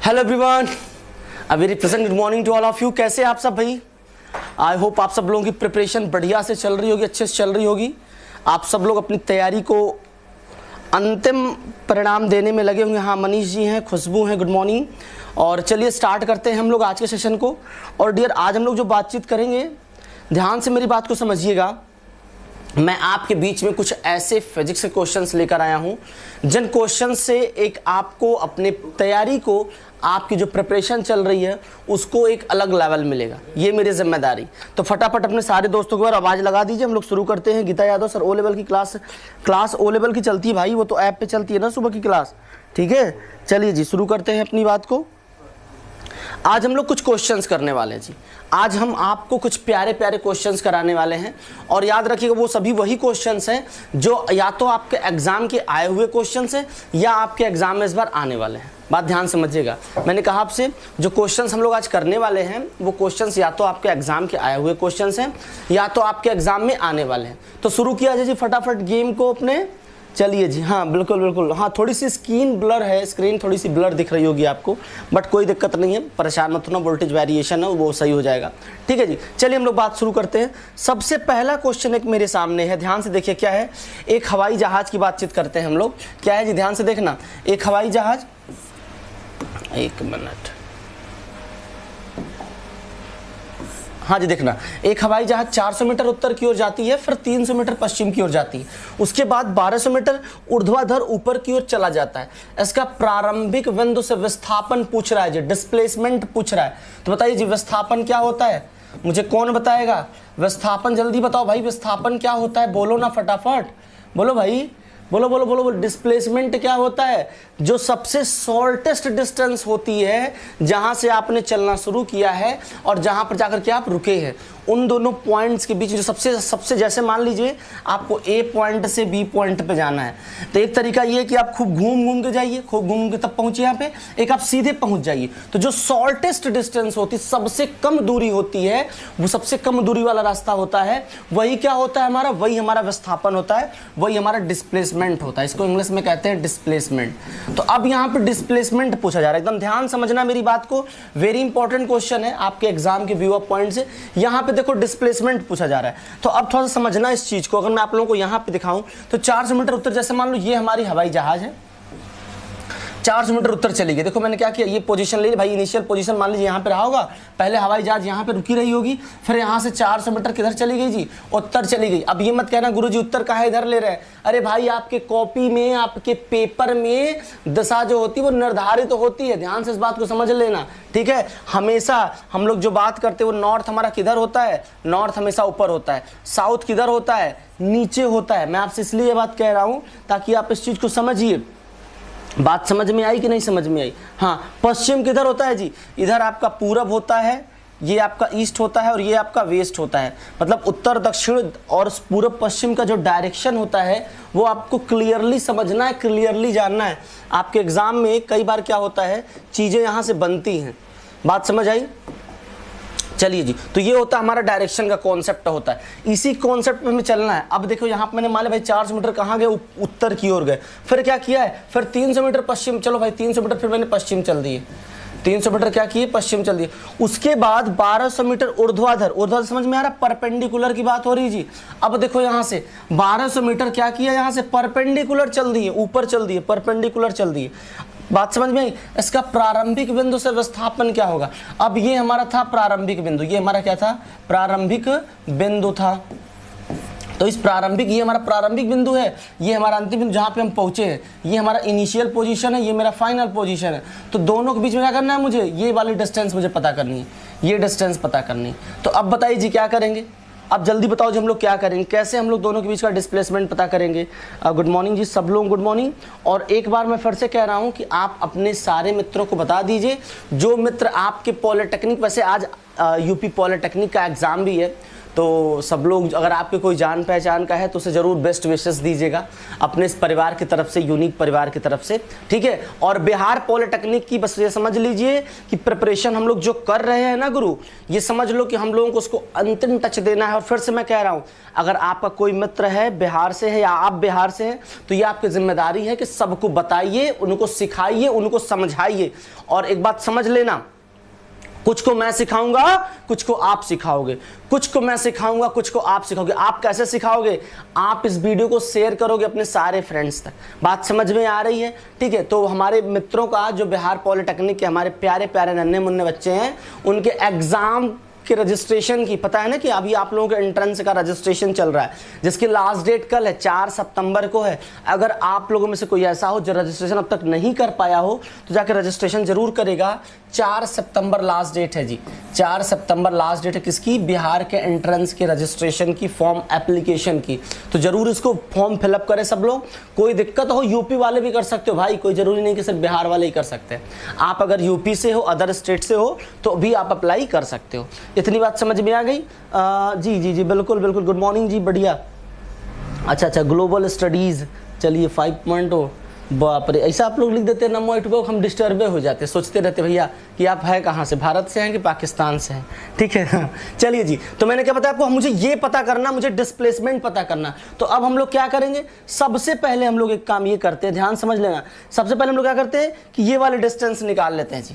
Hello everyone, a very present good morning to all of you. कैसे आप सब भाई? आई होप आप सब लोगों की प्रिपरेशन बढ़िया से चल रही होगी, अच्छे से चल रही होगी। आप सब लोग अपनी तैयारी को अंतिम परिणाम देने में लगे होंगे। हाँ, मनीष जी हैं, खुशबू हैं, गुड मॉर्निंग। और चलिए स्टार्ट करते हैं हम लोग आज के सेशन को। और डियर, आज हम लोग जो बातचीत करेंगे, ध्यान से मेरी बात को समझिएगा। मैं आपके बीच में कुछ ऐसे फिजिक्स के क्वेश्चंस लेकर आया हूं जिन क्वेश्चन से एक आपको अपने तैयारी को, आपकी जो प्रिपरेशन चल रही है उसको एक अलग लेवल मिलेगा। ये मेरी जिम्मेदारी। तो फटाफट अपने सारे दोस्तों को आवाज़ लगा दीजिए, हम लोग शुरू करते हैं। Geeta Yadav sir, O level की क्लास ओ लेवल की चलती है भाई, वो तो ऐप पे चलती है ना सुबह की क्लास, ठीक है। चलिए जी, शुरू करते हैं अपनी बात को। आज हम लोग कुछ क्वेश्चंस करने वाले हैं जी। आज हम आपको कुछ प्यारे प्यारे क्वेश्चंस कराने वाले हैं और याद रखिएगा वो सभी वही क्वेश्चंस हैं जो या तो आपके एग्जाम के आए हुए क्वेश्चंस हैं या आपके एग्जाम में इस बार आने वाले हैं। बात ध्यान समझिएगा। मैंने कहा आपसे जो क्वेश्चंस हम लोग आज करने वाले हैं वो क्वेश्चंस या तो आपके एग्जाम के आए हुए क्वेश्चंस हैं या तो आपके एग्जाम में आने वाले हैं। तो शुरू किया जाए जी फटाफट गेम को अपने। चलिए जी, हाँ बिल्कुल बिल्कुल, हाँ थोड़ी सी स्क्रीन ब्लर है, स्क्रीन थोड़ी सी ब्लर दिख रही होगी आपको, बट कोई दिक्कत नहीं है, परेशान मत होना, वोल्टेज वेरिएशन है वो सही हो जाएगा, ठीक है जी। चलिए हम लोग बात शुरू करते हैं। सबसे पहला क्वेश्चन एक मेरे सामने है, ध्यान से देखिए क्या है। एक हवाई जहाज की बातचीत करते हैं हम लोग। क्या है जी, ध्यान से देखना। एक हवाई जहाज, एक मिनट, हाँ जी देखना, एक हवाई जहाज 400 मीटर उत्तर की ओर जाती है, फिर 300 मीटर पश्चिम की ओर जाती है, उसके बाद 1200 मीटर ऊर्ध्वाधर ऊपर की ओर चला जाता है। इसका प्रारंभिक बिंदु से विस्थापन पूछ रहा है जी, डिस्प्लेसमेंट पूछ रहा है। तो बताइए जी विस्थापन क्या होता है, मुझे कौन बताएगा? विस्थापन जल्दी बताओ भाई, विस्थापन क्या होता है? बोलो ना फटाफट, बोलो भाई, बोलो बोलो बोलो बोलो। डिस्प्लेसमेंट क्या होता है? जो सबसे शॉर्टेस्ट डिस्टेंस होती है जहां से आपने चलना शुरू किया है और जहां पर जाकर के आप रुके हैं, उन दोनों पॉइंट्स के बीच जो सबसे जैसे मान लीजिए आपको ए पॉइंट से बी पॉइंट पे जाना है, तो एक तरीका ये है कि आप खूब घूम के जाइए, खूब घूम के तब पहुंचे यहाँ पे, एक आप सीधे पहुंच जाइए। तो जो शॉर्टेस्ट डिस्टेंस होती, सबसे कम दूरी होती है, वो सबसे कम दूरी वाला रास्ता होता है, वही क्या होता है हमारा? वही हमारा विस्थापन होता है, वही हमारा डिस्प्लेसमेंट होता है। इसको इंग्लिश में कहते हैं डिस्प्लेसमेंट। तो अब यहाँ पे डिस्प्लेसमेंट पूछा जा रहा है, एकदम ध्यान समझना मेरी बात को, वेरी इंपॉर्टेंट क्वेश्चन है आपके एग्जाम के व्यू ऑफ पॉइंट से। यहाँ पे देखो डिस्प्लेसमेंट पूछा जा रहा है, तो अब थोड़ा सा समझना इस चीज को। अगर मैं आप लोगों को यहाँ पे दिखाऊं तो 400 मीटर उत्तर, जैसे मान लो ये हमारी हवाई जहाज है, 400 मीटर उत्तर चली गई। देखो मैंने क्या किया, ये पोजीशन ले ली भाई, इनिशियल पोजीशन मान लीजिए यहाँ पे रहा होगा, पहले हवाई जहाज यहाँ पे रुकी रही होगी, फिर यहाँ से 400 मीटर किधर चली गई जी? उत्तर चली गई। अब ये मत कहना गुरुजी उत्तर कहाँ इधर ले रहे हैं। अरे भाई आपके कॉपी में, आपके पेपर में दिशा जो होती है वो निर्धारित तो होती है, ध्यान से इस बात को समझ लेना, ठीक है। हमेशा हम लोग जो बात करते हैं वो नॉर्थ हमारा किधर होता है? नॉर्थ हमेशा ऊपर होता है। साउथ किधर होता है? नीचे होता है। मैं आपसे इसलिए ये बात कह रहा हूँ ताकि आप इस चीज को समझिए। बात समझ में आई कि नहीं समझ में आई? हाँ, पश्चिम किधर होता है जी? इधर आपका पूरब होता है, ये आपका ईस्ट होता है और ये आपका वेस्ट होता है। मतलब उत्तर दक्षिण और पूरब पश्चिम का जो डायरेक्शन होता है वो आपको क्लियरली समझना है, क्लियरली जानना है। आपके एग्जाम में कई बार क्या होता है, चीजें यहाँ से बनती हैं। बात समझ आई? चलिए जी, तो ये होता है हमारा डायरेक्शन का कॉन्सेप्ट होता है, इसी कॉन्सेप्ट में हमें चलना है। अब देखो यहाँ पे मैंने मान लिया भाई 400 मीटर कहाँ गए? उत्तर की ओर गए। फिर क्या किया है? फिर 300 मीटर पश्चिम, चलो भाई 300 मीटर फिर मैंने पश्चिम चल दिए, 300 मीटर क्या किए? पश्चिम चल दिए। उसके बाद 1200 मीटर ऊर्ध्वाधर, ऊर्ध्वाधर समझ में आ रहा? परपेंडिकुलर की बात हो रही जी। अब देखो यहाँ से 1200 मीटर क्या किया? यहाँ से परपेंडिकुलर चल दिए, ऊपर चल दिए, परपेंडिकुलर चल दिए। बात समझ में आई? इसका प्रारंभिक बिंदु से विस्थापन क्या होगा? अब ये हमारा था प्रारंभिक बिंदु, ये हमारा क्या था? प्रारंभिक बिंदु था। तो इस प्रारंभिक, ये हमारा प्रारंभिक बिंदु है, ये हमारा अंतिम बिंदु जहां पे हम पहुंचे हैं, ये हमारा इनिशियल पोजीशन है, ये मेरा फाइनल पोजीशन है। तो दोनों के बीच में क्या करना है मुझे? ये वाली डिस्टेंस मुझे पता करनी है, ये डिस्टेंस पता करनी है। तो अब बताइए जी क्या करेंगे? अब जल्दी बताओ जी हम लोग क्या करेंगे, कैसे हम लोग दोनों के बीच का डिस्प्लेसमेंट पता करेंगे? गुड मॉर्निंग जी सब लोग, गुड मॉर्निंग। और एक बार मैं फिर से कह रहा हूं कि आप अपने सारे मित्रों को बता दीजिए, जो मित्र आपके पॉलिटेक्निक, वैसे आज यूपी पॉलिटेक्निक का एग्जाम भी है, तो सब लोग अगर आपके कोई जान पहचान का है तो उसे ज़रूर बेस्ट विशेस दीजिएगा अपने इस परिवार की तरफ से, यूनिक परिवार की तरफ से, ठीक है। और बिहार पॉलिटेक्निक की बस ये समझ लीजिए कि प्रिपरेशन हम लोग जो कर रहे हैं ना गुरु, ये समझ लो कि हम लोगों को उसको अंतिम टच देना है। और फिर से मैं कह रहा हूँ, अगर आपका कोई मित्र है बिहार से है या आप बिहार से हैं तो ये आपकी जिम्मेदारी है कि सबको बताइए, उनको सिखाइए, उनको समझाइए। और एक बात समझ लेना, कुछ को मैं सिखाऊंगा, कुछ को आप सिखाओगे, कुछ को मैं सिखाऊंगा, कुछ को आप सिखाओगे। आप कैसे सिखाओगे? आप इस वीडियो को शेयर करोगे अपने सारे फ्रेंड्स तक। बात समझ में आ रही है? ठीक है। तो हमारे मित्रों का जो बिहार पॉलिटेक्निक के हमारे प्यारे प्यारे नन्हे मुन्ने बच्चे हैं, उनके एग्जाम के रजिस्ट्रेशन की पता है ना कि अभी आप लोगों के एंट्रेंस का रजिस्ट्रेशन चल रहा है, जिसकी लास्ट डेट कल है, 4 सितंबर को है। अगर आप लोगों में से कोई ऐसा हो जो रजिस्ट्रेशन अब तक नहीं कर पाया हो तो जाकर रजिस्ट्रेशन जरूर करेगा। 4 सितंबर लास्ट डेट है जी, 4 सितंबर लास्ट डेट है किसकी? बिहार के एंट्रेंस के रजिस्ट्रेशन की, फॉर्म एप्लीकेशन की। तो जरूर इसको फॉर्म फिलअप करें सब लोग। कोई दिक्कत हो यूपी वाले भी कर सकते हो भाई, कोई जरूरी नहीं कि सिर्फ बिहार वाले ही कर सकते हैं। आप अगर यूपी से हो, अदर स्टेट से हो तो भी आप अप्लाई कर सकते हो। इतनी बात समझ में आ गई? जी जी जी बिल्कुल बिल्कुल। गुड मॉर्निंग जी, बढ़िया। अच्छा, ग्लोबल स्टडीज, चलिए 5.0। बाप रे, ऐसा आप लोग लिख देते हैं नमो एटबॉक, हम डिस्टर्बे हो जाते, सोचते रहते भैया कि आप है कहाँ से, भारत से हैं कि पाकिस्तान से हैं, ठीक है। चलिए जी, तो मैंने क्या बताया आपको, मुझे ये पता करना, मुझे डिस्प्लेसमेंट पता करना। तो अब हम लोग क्या करेंगे? सबसे पहले हम लोग एक काम ये करते हैं, ध्यान समझ लेना। सबसे पहले हम लोग क्या करते हैं कि ये वाले डिस्टेंस निकाल लेते हैं जी,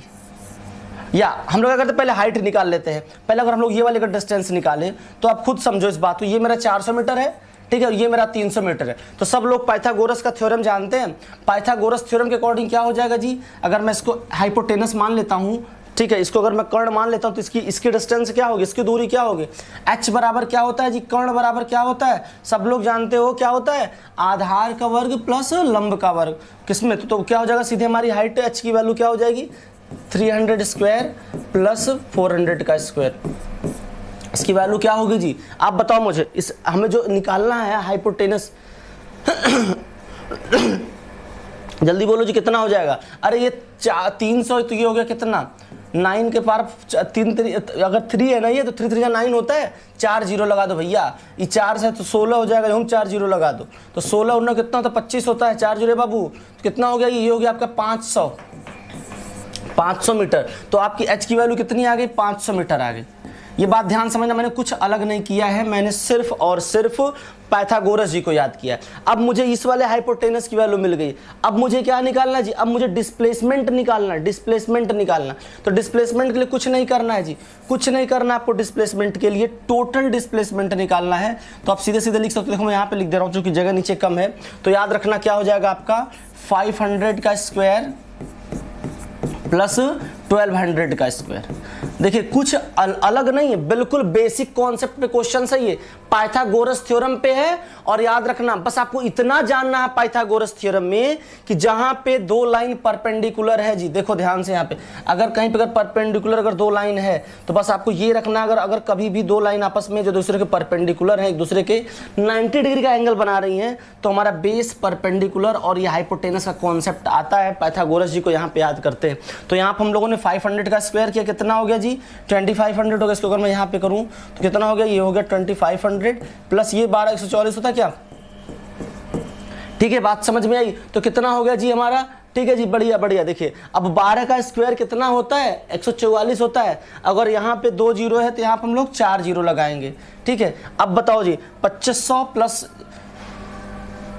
या हम लोग क्या करते हैं पहले हाइट निकाल लेते हैं। पहले अगर हम लोग ये वाले का डिस्टेंस निकालें तो आप खुद समझो इस बात को, ये मेरा 400 मीटर है, ठीक है, और ये मेरा 300 मीटर है। तो सब लोग पाइथागोरस का थ्योरम जानते हैं। पाइथागोरस थ्योरम के अकॉर्डिंग क्या हो जाएगा जी, अगर मैं इसको हाइपोटेनस मान लेता हूँ, ठीक है, इसको अगर मैं कर्ण मान लेता हूँ तो इसकी डिस्टेंस क्या होगी, इसकी दूरी क्या होगी? h बराबर क्या होता है जी? कर्ण बराबर क्या होता है? सब लोग जानते हो क्या होता है? आधार का वर्ग प्लस लंब का वर्ग। किसमें? तो क्या हो जाएगा सीधे, हमारी हाइट h की वैल्यू क्या हो जाएगी? 300 स्क्वायर प्लस 400 का स्क्वायर। इसकी वैल्यू क्या होगी जी? आप बताओ मुझे, इस हमें जो निकालना है हाइपोटेनस जल्दी बोलो जी, कितना हो जाएगा? अरे ये 300, तो ये हो गया कितना? 9 के पार 3 अगर 3 है ना ये, तो 3 3 9 होता है। 4 जीरो लगा दो भैया, ये 4 से तो 16 हो जाएगा, हम 4 जीरो लगा दो तो 16 उन्ना कितना होता है? 25 होता है। 4 जीरो बाबू, तो कितना हो गया? ये हो गया आपका 500 मीटर। तो आपकी h की वैल्यू कितनी आ गई? 500 मीटर आ गई। ये बात ध्यान समझना, मैंने कुछ अलग नहीं किया है, मैंने सिर्फ और सिर्फ पाइथागोरस जी को याद किया है। अब मुझे इस वाले हाइपोटेनस की वैल्यू मिल गई। अब मुझे क्या निकालना जी? अब मुझे डिस्प्लेसमेंट निकालना, डिस्प्लेसमेंट निकालना। तो डिस्प्लेसमेंट के लिए कुछ नहीं करना है जी, कुछ नहीं करना आपको। डिस्प्लेसमेंट के लिए टोटल डिस्प्लेसमेंट निकालना है। तो आप सीधे सीधे लिख सकते हो, देखो मैं यहाँ पे लिख दे रहा हूँ क्योंकि जगह नीचे कम है। तो याद रखना क्या हो जाएगा आपका? 500 का स्क्वायर प्लस 1200 का स्क्वायर। देखिए कुछ अलग नहीं है, बिल्कुल बेसिक कॉन्सेप्ट पे क्वेश्चन है ये, पाइथागोरस थ्योरम पे है। और याद रखना, बस आपको इतना जानना है पाइथागोरस थ्योरम में कि जहां पे 2 लाइन परपेंडिकुलर है जी, देखो ध्यान से, यहाँ पे अगर कहीं पे अगर परपेंडिकुलर अगर 2 लाइन है तो बस आपको ये रखना, अगर कभी भी 2 लाइन आपस में जो दूसरे के परपेंडिकुलर है, एक दूसरे के 90 डिग्री का एंगल बना रही हैं, तो हमारा बेस परपेंडिकुलर और ये हाइपोटेनस का कॉन्सेप्ट आता है। पाइथागोरस जी को यहाँ पे याद करते हैं। तो यहाँ पे हम लोगों ने 500 का स्क्वायर किया, कितना हो गया जी? 2500 हो गया। इसको अगर मैं यहाँ पे करूँ तो कितना हो गया? ये हो गया 2500 प्लस ये 12 144 होता है क्या? ठीक है, बात समझ में आई? तो कितना हो गया जी हमारा? ठीक है जी, बढ़िया बढ़िया। देखिए अब 12 का स्क्वायर कितना होता है? 144 होता है। अगर यहाँ पे 2 जीरो है तो यहाँ पे हम लोग 4 जीरो लगाएंगे, ठीक है। अब बताओ जी, 2500 प्लस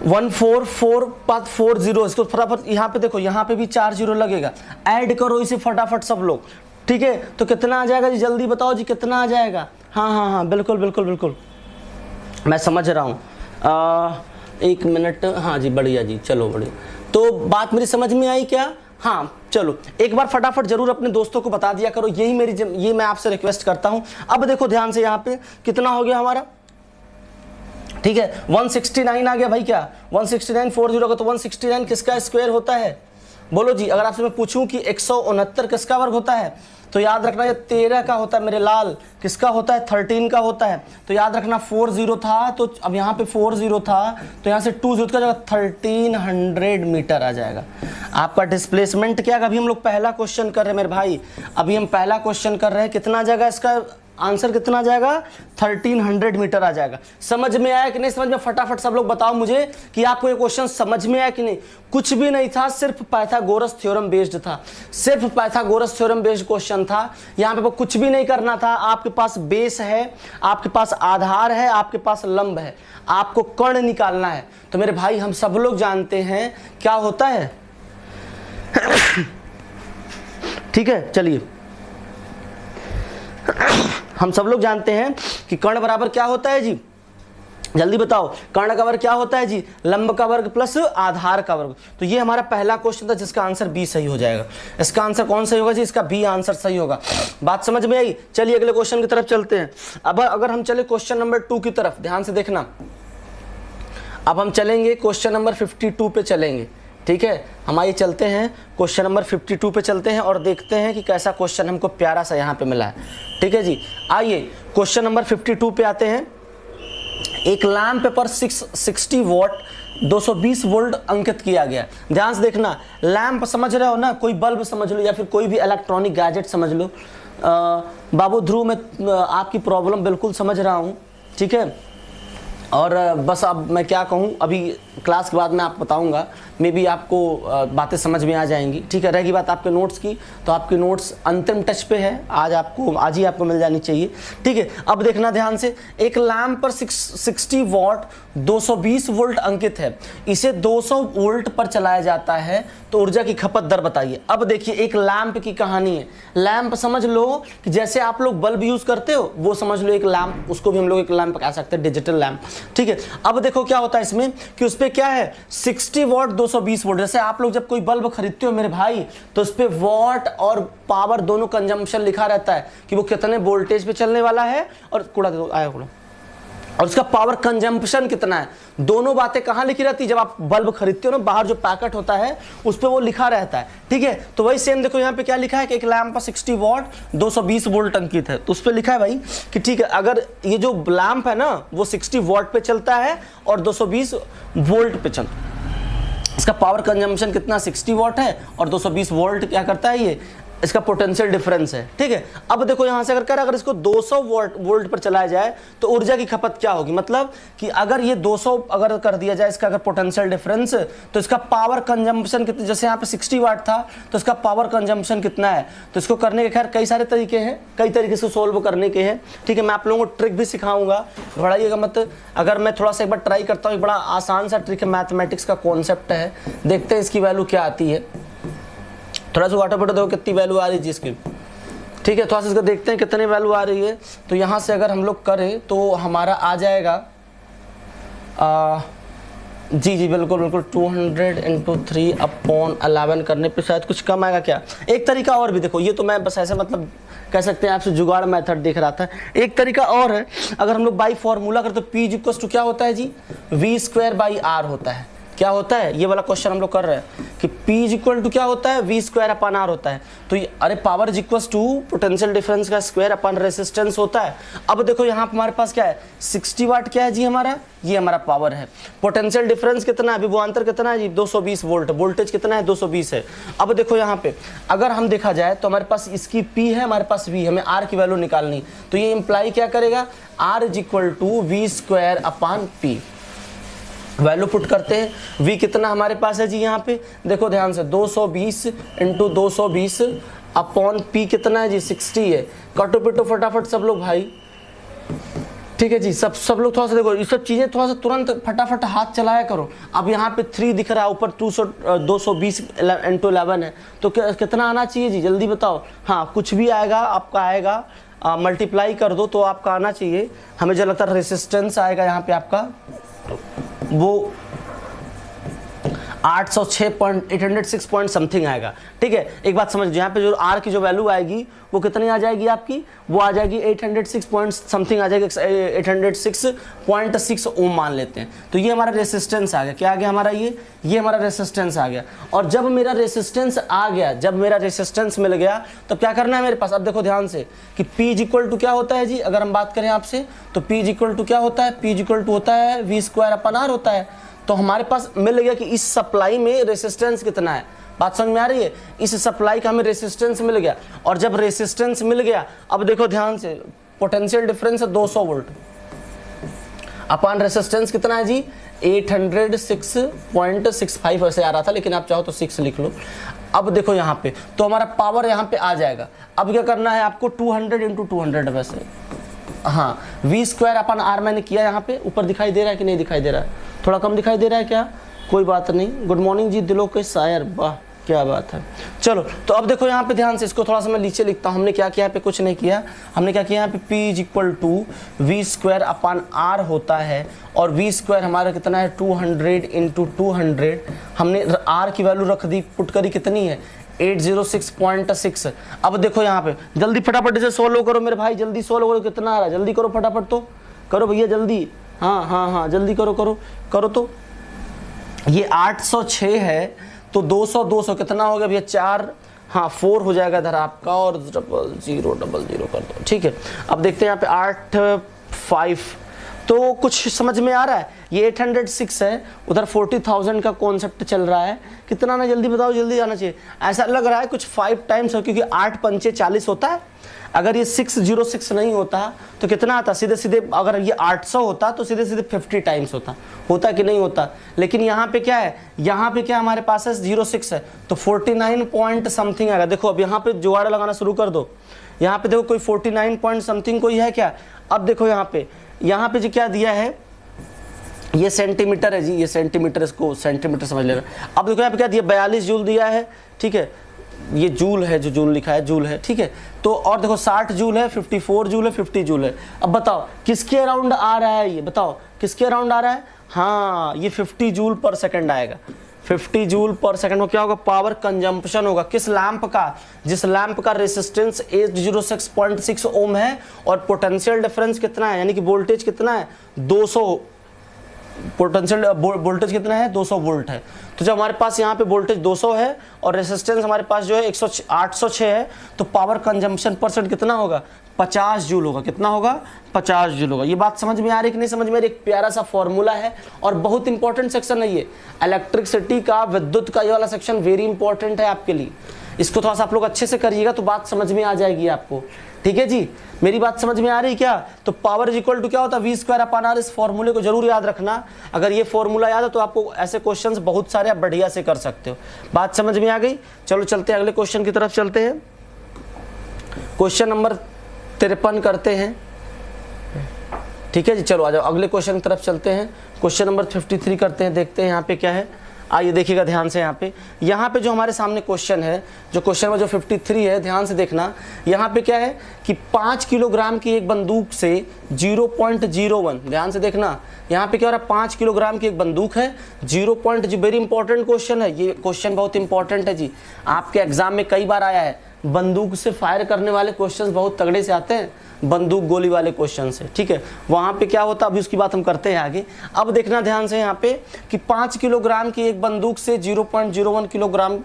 14440, इसको फटाफट यहाँ पे देखो, यहाँ पे भी 4 जीरो लगेगा, ऐड करो इसे फटाफट सब लोग, ठीक है। तो कितना आ जाएगा जी? जल्दी बताओ जी, कितना आ जाएगा? हाँ हाँ हाँ, बिल्कुल बिल्कुल बिल्कुल, मैं समझ रहा हूँ। 1 मिनट, हाँ जी, बढ़िया जी, चलो बढ़िया। तो बात मेरी समझ में आई क्या? हाँ चलो, एक बार फटाफट जरूर अपने दोस्तों को बता दिया करो, ये मैं आपसे रिक्वेस्ट करता हूँ। अब देखो ध्यान से, यहाँ पे कितना हो गया हमारा? ठीक है, 169 आ गया भाई। क्या 169 40 का? तो 169 किसका स्क्वायर होता है? बोलो जी। अगर आपसे मैं पूछूं कि 169 किसका वर्ग होता है, तो याद रखना ये 13 का होता है मेरे लाल। किसका होता है? 13 का होता है। तो याद रखना 40 था, तो अब यहाँ पे 40 था, तो यहाँ से 2 जीरो का जगह 1300 मीटर आ जाएगा आपका डिस्प्लेसमेंट। क्या अभी हम लोग पहला क्वेश्चन कर रहे हैं मेरे भाई, अभी हम पहला क्वेश्चन कर रहे हैं। कितना आ जाएगा इसका आंसर कितना आ जाएगा 1300 मीटर आ जाएगा। समझ में आया कि नहीं समझ में? फटाफट सब लोग बताओ मुझे कि आपको ये क्वेश्चन समझ में आया कि नहीं। कुछ भी नहीं था, सिर्फ पाइथागोरस थ्योरम बेस्ड था, सिर्फ पाइथागोरस थ्योरम बेस्ड क्वेश्चन था। यहाँ पे कुछ भी नहीं करना था, आपके पास बेस है, आपके पास आधार है, आपके पास लंब है, आपको कर्ण निकालना है। तो मेरे भाई हम सब लोग जानते हैं क्या होता है ठीक है, चलिए हम सब लोग जानते हैं कि कर्ण बराबर क्या होता है जी, जल्दी बताओ। कर्ण का वर्ग क्या होता है जी? लंब का वर्ग प्लस आधार का वर्ग। तो ये हमारा पहला क्वेश्चन था जिसका आंसर बी सही हो जाएगा। इसका आंसर कौन सही होगा जी? इसका बी आंसर सही होगा। बात समझ में आई? चलिए अगले क्वेश्चन की तरफ चलते हैं। अब अगर हम चले क्वेश्चन नंबर 2 की तरफ, ध्यान से देखना। अब हम चलेंगे क्वेश्चन नंबर 52 पे चलेंगे, ठीक है। हम आइए चलते हैं क्वेश्चन नंबर 52 पे चलते हैं और देखते हैं कि कैसा क्वेश्चन हमको प्यारा सा यहाँ पे मिला है, ठीक है जी। आइए क्वेश्चन नंबर 52 पे आते हैं। एक लैंप पर 60 वॉट 220 वोल्ट अंकित किया गया। ध्यान से देखना, लैंप समझ रहे हो ना, कोई बल्ब समझ लो या फिर कोई भी इलेक्ट्रॉनिक गैजेट समझ लो। बाबू ध्रुव, मैं आपकी प्रॉब्लम बिल्कुल समझ रहा हूँ, ठीक है। और बस अब मैं क्या कहूँ, अभी क्लास के बाद मैं आपको बताऊंगा, मे बी आपको बातें समझ में आ जाएंगी, ठीक है। रहेगी बात आपके नोट्स की, तो आपके नोट्स अंतिम टच पे है, आज ही आपको मिल जानी चाहिए, ठीक है। अब देखना ध्यान से, एक लैंप पर 60 वॉट 220 वोल्ट अंकित है, इसे 200 वोल्ट पर चलाया जाता है, तो ऊर्जा की खपत दर बताइए। अब देखिए एक लैंप की कहानी है। लैंप समझ लो कि जैसे आप लोग बल्ब यूज करते हो, वो समझ लो एक लैंप, उसको भी हम लोग एक लैंप कह सकते हैं, डिजिटल लैंप, ठीक है। अब देखो क्या होता है इसमें कि उस पे क्या है 60 वॉट 220 वोल्ट। जैसे आप लोग जब कोई बल्ब खरीदते हो मेरे भाई, तो उस पे वॉट और पावर दोनों कंजम्पशन लिखा रहता है कि वो कितने वोल्टेज पे चलने वाला है, और कूड़ा आया कूड़ा, और उसका पावर कंजम्पशन कितना है। दोनों बातें कहाँ लिखी रहती है? जब आप बल्ब खरीदते हो ना, बाहर जो पैकेट होता है उस पर वो लिखा रहता है, ठीक है। तो वही सेम देखो यहाँ पे क्या लिखा है कि एक लैंप पर 60 वॉट 220 वोल्ट अंकित है, तो उस पर लिखा है भाई कि ठीक है, अगर ये जो लैंप है ना वो 60 वॉट पे चलता है और 220 वोल्ट पे चलता है, इसका पावर कंजम्पशन कितना 60 वॉट है और 220 वोल्ट क्या करता है, ये इसका पोटेंशियल डिफरेंस है, ठीक है। अब देखो यहां से अगर इसको 200 वोल्ट पर चलाया जाए तो ऊर्जा की खपत क्या होगी, मतलब कि अगर ये 200 अगर कर दिया जाए इसका अगर पोटेंशियल डिफरेंस, तो इसका पावर कंजम्पशन कितना, जैसे यहाँ पे 60 वाट था तो इसका पावर कंजम्पशन कितना है। तो इसको करने के खैर कई सारे तरीके हैं, कई तरीके से सोल्व करने के हैं, ठीक है। मैं आप लोगों को ट्रिक भी सिखाऊंगा, घबराइएगा मत। अगर मैं थोड़ा सा एक बार ट्राई करता हूँ, बड़ा आसान सा ट्रिक है, मैथमेटिक्स का कॉन्सेप्ट है, देखते हैं इसकी वैल्यू क्या आती है। थोड़ा सा वाटर बॉटल देखो कितनी वैल्यू आ रही है इसकी, ठीक है। थोड़ा सा इसका देखते हैं कितनी वैल्यू आ रही है। तो यहाँ से अगर हम लोग करें तो हमारा आ जाएगा जी बिल्कुल बिल्कुल 200 × 3/11 करने पे शायद कुछ कम आएगा क्या। एक तरीका और भी देखो, ये तो मैं बस ऐसे मतलब कह सकते हैं आपसे जुगाड़ मेथड देख रहा था। एक तरीका और है, अगर हम लोग बाई फॉर्मूला करते तो P क्या होता है जी, V²/R होता है। क्या होता है, ये वाला क्वेश्चन हम लोग कर रहे हैं कि P क्या होता है, V²/R होता है। तो ये अरे पावर पोटेंशियल डिफरेंस का स्क्वायर अपन रेसिस्टेंस होता है। अब देखो यहाँ पर हमारे पास क्या है 60 वाट क्या है जी हमारा, ये हमारा पावर है। पोटेंशियल डिफरेंस कितना है, विभवांतर कितना है जी 220 वोल्ट, वोल्टेज कितना है 220 है। अब देखो यहाँ पे अगर हम देखा जाए तो हमारे पास इसकी P है, हमारे पास V, हमें R की वैल्यू निकालनी, तो ये इंप्लाई क्या करेगा, R = V²/P। वैल्यू पुट करते हैं, V कितना हमारे पास है जी, यहाँ पे देखो ध्यान से 220 × 220 अपॉन P कितना है जी 60 है। कटो पिटो फटाफट सब लोग भाई, ठीक है जी। सब लोग थोड़ा सा देखो, ये सब चीज़ें थोड़ा सा तुरंत फटाफट हाथ चलाया करो। अब यहाँ पे 3 दिख रहा है, ऊपर 220 × 11 है, तो कितना आना चाहिए जी, जल्दी बताओ। हाँ कुछ भी आएगा आपका, आएगा मल्टीप्लाई कर दो तो आपका आना चाहिए। हमें जो लगता है रेसिस्टेंस आएगा यहाँ पे आपका वो 806 पॉइंट समथिंग आएगा, ठीक है। एक बात समझ, यहाँ पे जो R की जो वैल्यू आएगी वो कितनी आ जाएगी आपकी, वो आ जाएगी 806 पॉइंट समथिंग आ जाएगी, 806.6 ओम मान लेते हैं। तो ये हमारा रेसिस्टेंस आ गया, क्या आ गया हमारा, ये हमारा रेसिस्टेंस आ गया। और जब मेरा रेसिस्टेंस आ गया, जब मेरा रेसिस्टेंस मिल गया, तो क्या करना है मेरे पास। अब देखो ध्यान से कि P क्या होता है जी, अगर हम बात करें आपसे तो P क्या होता है, P होता है V²/R होता है। तो हमारे पास मिल गया कि इस सप्लाई में रेसिस्टेंस कितना है, बात समझ में आ रही है, इस सप्लाई का हमें रेसिस्टेंस मिल गया। और जब रेसिस्टेंस मिल गया, अब देखो ध्यान से पोटेंशियल डिफरेंस है 200 वोल्ट अपॉन रेसिस्टेंस कितना है जी 806.65 ऐसे आ रहा था, लेकिन आप चाहो तो 6 लिख लो। अब देखो यहाँ पे तो हमारा पावर यहाँ पे आ जाएगा। अब क्या करना है आपको 200 × 200 वैसे, हाँ v² अपन r मैंने किया यहाँ पे, ऊपर दिखाई दे रहा है कि नहीं दिखाई दे रहा है, थोड़ा कम दिखाई दे रहा है क्या, कोई बात नहीं। गुड मॉर्निंग जी दिलों के शायर, वाह क्या बात है। चलो तो अब देखो यहाँ पे ध्यान से, इसको थोड़ा सा मैं नीचे लिखता हूँ। हमने क्या किया यहाँ पे, कुछ नहीं किया, हमने क्या किया यहाँ पे P = v² अपॉन r होता है, और v² हमारा कितना है 200 × 200। हमने r की वैल्यू रख दी, पुट करी, कितनी है 806.6। अब देखो यहाँ पे जल्दी फटाफट इसे सोल्व करो मेरे भाई, जल्दी सोल्व करो, कितना आ रहा है जल्दी करो फटाफट, तो करो भैया जल्दी, हाँ हाँ हाँ जल्दी करो करो करो। तो ये 806 है, तो 200 200 कितना हो गया भैया 4, हाँ 4 हो जाएगा इधर आपका, और 0000 कर दो, ठीक है। अब देखते हैं यहाँ पे 8 5, तो कुछ समझ में आ रहा है। ये 806 है, उधर 40,000 का कॉन्सेप्ट चल रहा है, कितना ना जल्दी बताओ, जल्दी आना चाहिए। ऐसा लग रहा है कुछ 5 टाइम्स हो, क्योंकि 8 पंचे 40 होता है। अगर ये 606 नहीं होता तो कितना आता, सीधे सीधे अगर ये 800 होता तो सीधे सीधे 50 टाइम्स होता कि नहीं होता। लेकिन यहाँ पे क्या है, यहाँ पे क्या हमारे पास है 06 है, तो 49 पॉइंट समथिंग आएगा। देखो अब यहाँ पे जुगाड़ लगाना शुरू कर दो, यहाँ पे देखो कोई 49 पॉइंट समथिंग कोई है क्या। अब देखो यहाँ पे जो क्या दिया है, ये सेंटीमीटर है जी, ये सेंटीमीटर, इसको सेंटीमीटर समझ लेना। अब देखो यहाँ पे क्या दिया, 42 जूल दिया है, ठीक है, ये जूल है, जो जूल लिखा है जूल है, ठीक है। तो और देखो 60 जूल है, 54 जूल है, 50 जूल है। अब बताओ किसके अराउंड आ रहा है, ये बताओ किसके अराउंड आ रहा है, हाँ ये 50 जूल पर सेकंड आएगा। 50 जूल पर सेकंड में क्या होगा, पावर कंजम्पशन होगा किस लैंप का, जिस लैंप का रेसिस्टेंस 806.6 ओम है, और पोटेंशियल डिफरेंस कितना है, यानी कि वोल्टेज कितना है 200, पोटेंशियल वोल्टेज कितना है 200 वोल्ट है। तो जब हमारे पास यहाँ पे वोल्टेज 200 है और रेसिस्टेंस हमारे पास जो है 806 है, तो पावर कंजम्पशन % कितना होगा 50 जूल होगा। कितना होगा 50 जूल होगा। ये बात समझ में आ रही कि नहीं समझ में आ रही। एक प्यारा सा फॉर्मूला है और बहुत इंपॉर्टेंट सेक्शन है ये, इलेक्ट्रिसिटी का, विद्युत का ये वाला सेक्शन वेरी इंपॉर्टेंट है आपके लिए। इसको थोड़ा सा आप लोग अच्छे से करिएगा तो बात समझ में आ जाएगी आपको, ठीक है जी। मेरी बात समझ में आ रही क्या। तो पावर इक्वल टू क्या होता है v² अपॉन r। इस फॉर्मूले को जरूर याद रखना, अगर ये फॉर्मूला याद है तो आपको ऐसे क्वेश्चंस बहुत सारे आप बढ़िया से कर सकते हो। बात समझ में आ गई। चलो चलते हैं अगले क्वेश्चन की तरफ चलते हैं। क्वेश्चन नंबर 53 करते हैं, ठीक है जी। चलो आ जाओ अगले क्वेश्चन की तरफ चलते हैं। क्वेश्चन नंबर 53 करते हैं, देखते हैं यहाँ पे क्या है। आइए देखिएगा ध्यान से। यहाँ पे जो हमारे सामने क्वेश्चन है, जो क्वेश्चन नंबर जो 53 है, ध्यान से देखना। यहाँ पे क्या है कि 5 किलोग्राम की एक बंदूक से 0.01, ध्यान से देखना। यहाँ पे क्या हो रहा है, 5 किलोग्राम की एक बंदूक है, 0. वेरी इंपॉर्टेंट क्वेश्चन है ये। क्वेश्चन बहुत इंपॉर्टेंट है जी, आपके एग्जाम में कई बार आया है। बंदूक से फायर करने वाले क्वेश्चंस बहुत तगड़े से आते हैं, बंदूक गोली वाले क्वेश्चन से, ठीक है। वहाँ पे क्या होता है अभी उसकी बात हम करते हैं आगे। अब देखना ध्यान से यहाँ पे कि 5 किलोग्राम की एक बंदूक से 0.01 किलोग्राम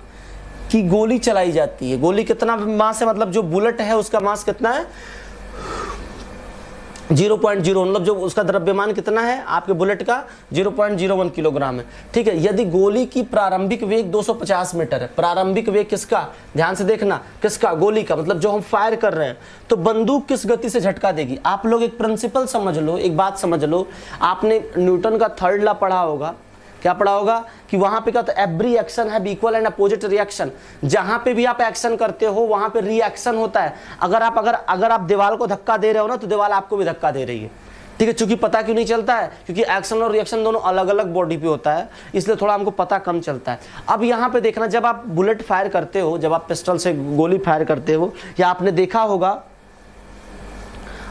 की गोली चलाई जाती है। गोली कितना मास है, मतलब जो बुलेट है उसका मास कितना है 0.0, मतलब जो उसका द्रव्यमान कितना है आपके बुलेट का 0.01 किलोग्राम है, ठीक है। यदि गोली की प्रारंभिक वेग 250 मीटर है, प्रारंभिक वेग किसका, ध्यान से देखना, किसका, गोली का, मतलब जो हम फायर कर रहे हैं, तो बंदूक किस गति से झटका देगी। आप लोग एक प्रिंसिपल समझ लो, एक बात समझ लो, आपने न्यूटन का 3rd लॉ पढ़ा होगा। क्या पढ़ा होगा कि वहां पे क्या होता है, एवरी एक्शन है इक्वल एंड अपोजिट रिएक्शन। जहां पे भी आप एक्शन करते हो वहां पे रिएक्शन होता है। अगर आप दीवार को धक्का दे रहे हो ना, तो दीवार आपको भी धक्का दे रही है, ठीक है। चूंकि पता क्यों नहीं चलता है, क्योंकि एक्शन और रिएक्शन दोनों अलग अलग बॉडी पे होता है, इसलिए थोड़ा हमको पता कम चलता है। अब यहाँ पे देखना, जब आप बुलेट फायर करते हो, जब आप पिस्टल से गोली फायर करते हो, या आपने देखा होगा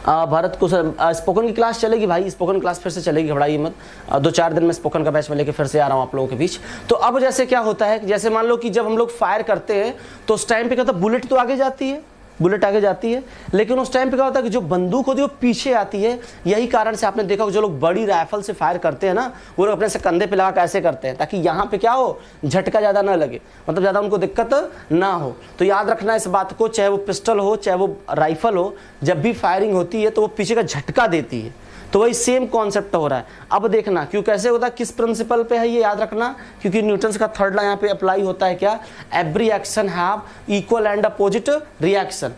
भारत को स्पोकन की क्लास चलेगी भाई, स्पोकन क्लास फिर से चलेगी, घबराइए मत। 2-4 दिन में स्पोकन का बैच में लेके फिर से आ रहा हूँ आप लोगों के बीच। तो अब जैसे क्या होता है, जैसे मान लो कि जब हम लोग फायर करते हैं तो उस टाइम पे क्या होता है, बुलेट तो आगे जाती है, बुलेट आगे जाती है, लेकिन उस टाइम पे क्या होता है कि जो बंदूक होती है वो पीछे आती है। यही कारण से आपने देखा जो लोग बड़ी राइफल से फायर करते हैं ना, वो लोग अपने से कंधे पे लगा के ऐसे करते हैं, ताकि यहाँ पे क्या हो, झटका ज़्यादा ना लगे, मतलब ज़्यादा उनको दिक्कत ना हो। तो याद रखना इस बात को, चाहे वो पिस्टल हो चाहे वो राइफल हो, जब भी फायरिंग होती है तो वो पीछे का झटका देती है। तो वही सेम कॉन्सेप्ट हो रहा है। अब देखना क्यों कैसे होता है, किस प्रिंसिपल पे है ये याद रखना, क्योंकि न्यूटन का 3rd लॉ यहाँ पे अप्लाई होता है। क्या, every action have equal and opposite reaction.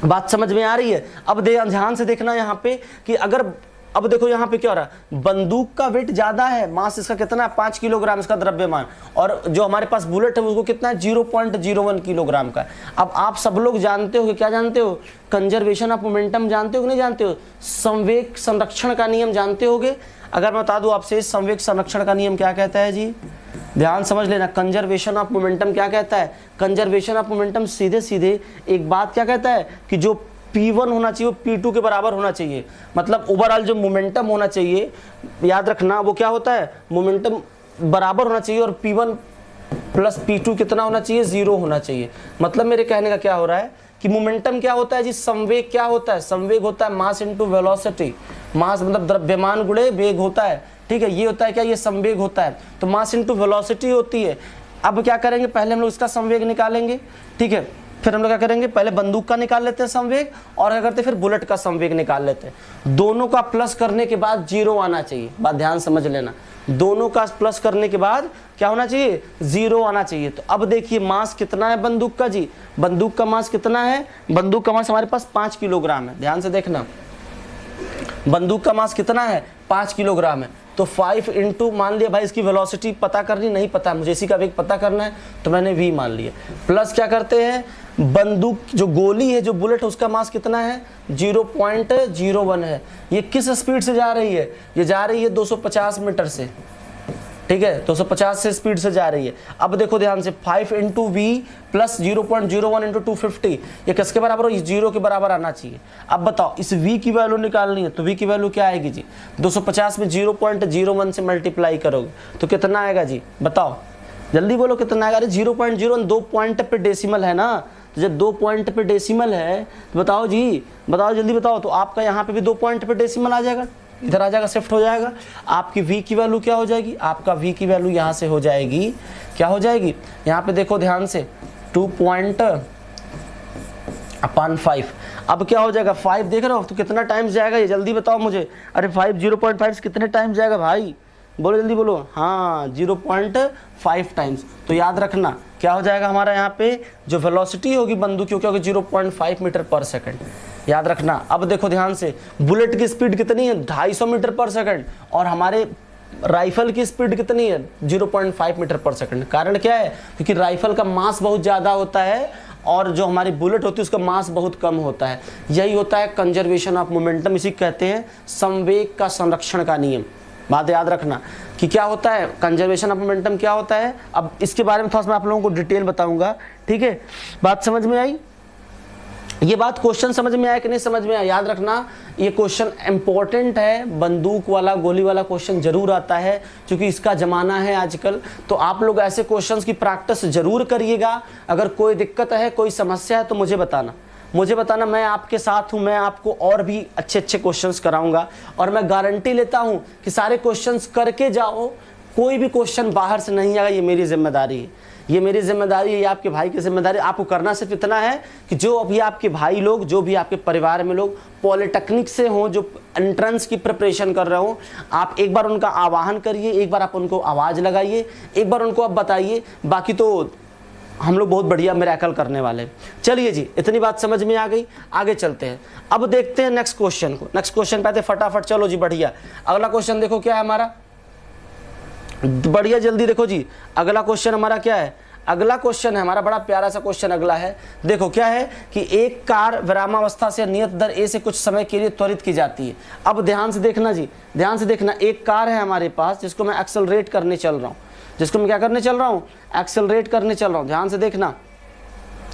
बात समझ में आ रही है? अब ध्यान से देखना यहाँ पे कि अगर, अब देखो यहाँ पे क्या हो रहा है, बंदूक का वेट ज्यादा है, मास इसका कितना है 5 किलोग्राम इसका द्रव्यमान, और जो हमारे पास बुलेट है उसको कितना है 0.01 किलोग्राम का। अब आप सब लोग जानते हो, क्या जानते हो, कंजर्वेशन ऑफ मोमेंटम जानते हो कि नहीं जानते हो, संवेग संरक्षण का नियम जानते होगे। अगर मैं बता दूं आपसे संवेग संरक्षण का नियम क्या कहता है जी, ध्यान समझ लेना। कंजर्वेशन ऑफ मोमेंटम क्या कहता है, कंजर्वेशन ऑफ मोमेंटम सीधे सीधे एक बात क्या कहता है कि जो P1 होना चाहिए वो P2 के बराबर होना चाहिए, मतलब ओवरऑल जो मोमेंटम होना चाहिए, याद रखना वो क्या होता है, मोमेंटम बराबर होना चाहिए, और P1 प्लस P2 कितना होना चाहिए, 0 होना चाहिए। मतलब मेरे कहने का क्या हो रहा है कि मोमेंटम क्या होता है जी, संवेग क्या होता है, संवेग होता है मास इनटू वेलोसिटी, मास मतलब द्रव्यमान गुणे वेग होता है, ठीक है, ये होता है क्या, ये संवेग होता है, तो मास इनटू वेलोसिटी होती है। अब क्या करेंगे, पहले हम लोग इसका संवेग निकालेंगे, ठीक है, फिर हम लोग क्या करेंगे, पहले बंदूक का निकाल लेते हैं संवेग, और क्या करते हैं फिर बुलेट का संवेग निकाल लेते हैं। दोनों का प्लस करने के बाद 0 आना चाहिए, बात ध्यान समझ लेना, दोनों का प्लस करने के बाद क्या होना चाहिए, 0 आना चाहिए। तो अब देखिए मास कितना है बंदूक का जी, बंदूक का मास कितना है, बंदूक का मास हमारे पास 5 किलोग्राम है, ध्यान से देखना, बंदूक का मास कितना है 5 किलोग्राम है। तो 5 इंटू, मान लिया भाई इसकी वेलोसिटी पता करनी नहीं पता है मुझे, इसी का वेग पता करना है तो मैंने v मान लिया, प्लस क्या करते हैं, बंदूक जो गोली है जो बुलेट है उसका मास कितना है 0.01 है। ये किस स्पीड से जा रही है, ये जा रही है 250 मीटर से, ठीक है, 250 से स्पीड से जा रही है। अब देखो ध्यान से 5 इंटू वी प्लस 0.01 इंटू 250, ये किसके बराबर हो, 0 के बराबर आना चाहिए। अब बताओ इस v की वैल्यू निकालनी है, तो v की वैल्यू क्या आएगी जी, 250 में 0.01 से मल्टीप्लाई करोगे तो कितना आएगा जी, बताओ जल्दी बोलो कितना आएगा। अरे 0.01 2 पॉइंट पे डेसिमल है ना, तो जब 2 पॉइंट पे डेसिमल है तो बताओ जी, बताओ जल्दी बताओ, तो आपका यहाँ पे भी 2 पॉइंट पे डेसिमल आ जाएगा, इधर आ जाएगा, शिफ्ट हो जाएगा। आपकी v की वैल्यू क्या हो जाएगी, आपका v की वैल्यू यहाँ से हो जाएगी, क्या हो जाएगी, यहाँ पे देखो ध्यान से 2.5। अब क्या हो जाएगा 5 देख रहे हो, तो कितना टाइम्स जाएगा ये जल्दी बताओ मुझे। अरे 5 0.5 कितने टाइम्स जाएगा भाई, बोलो जल्दी बोलो, हाँ 0.5 टाइम्स। तो याद रखना क्या हो जाएगा हमारा यहाँ पे जो वेलोसिटी होगी बंदूक की, क्या होगी 0.5 मीटर पर सेकंड, याद रखना। अब देखो ध्यान से, बुलेट की स्पीड कितनी है 250 मीटर पर सेकंड, और हमारे राइफल की स्पीड कितनी है 0.5 मीटर पर सेकंड। कारण क्या है, क्योंकि राइफल का मास बहुत ज़्यादा होता है और जो हमारी बुलेट होती है उसका मास बहुत कम होता है। यही होता है कंजर्वेशन ऑफ मोमेंटम, इसी कहते हैं संवेग का संरक्षण का नियम। बात याद रखना कि क्या होता है कंजर्वेशन ऑफ मोमेंटम क्या होता है। अब इसके बारे में थोड़ा सा मैं आप लोगों को डिटेल बताऊंगा, ठीक है, बात समझ में आई, ये बात क्वेश्चन समझ में आया कि नहीं समझ में आया। याद रखना ये क्वेश्चन इंपॉर्टेंट है, बंदूक वाला गोली वाला क्वेश्चन जरूर आता है क्योंकि इसका जमाना है आजकल। तो आप लोग ऐसे क्वेश्चंस की प्रैक्टिस जरूर करिएगा। अगर कोई दिक्कत है कोई समस्या है तो मुझे बताना, मैं आपके साथ हूं, मैं आपको और भी अच्छे अच्छे क्वेश्चंस कराऊंगा। और मैं गारंटी लेता हूं कि सारे क्वेश्चंस करके जाओ, कोई भी क्वेश्चन बाहर से नहीं आएगा। ये मेरी जिम्मेदारी है, ये मेरी जिम्मेदारी है, ये आपके भाई की जिम्मेदारी। आपको करना सिर्फ इतना है कि जो अभी आपके भाई लोग, जो भी आपके परिवार में लोग पॉलिटेक्निक से हों, जो एंट्रेंस की प्रिपरेशन कर रहे हो, आप एक बार उनका आह्वान करिए, एक बार आप उनको आवाज़ लगाइए, एक बार उनको आप बताइए। बाकी तो हम लोग बहुत बढ़िया मिरेकल करने वाले। चलिए जी, इतनी बात समझ में आ गई, आगे चलते हैं। अब देखते हैं नेक्स्ट क्वेश्चन को। नेक्स्ट क्वेश्चन पे आते फटाफट, चलो जी बढ़िया। अगला क्वेश्चन देखो क्या है हमारा, बढ़िया जल्दी देखो जी। अगला क्वेश्चन हमारा क्या है, अगला क्वेश्चन है हमारा बड़ा प्यारा सा क्वेश्चन अगला है। देखो क्या है कि एक कार विरामावस्था से नियत दर ए से कुछ समय के लिए त्वरित की जाती है। अब ध्यान से देखना जी, ध्यान से देखना, एक कार है हमारे पास जिसको मैं एक्सेलरेट करने चल रहा हूँ, जिसको मैं क्या करने चल रहा हूँ, एक्सेलरेट करने चल रहा हूँ। ध्यान से देखना,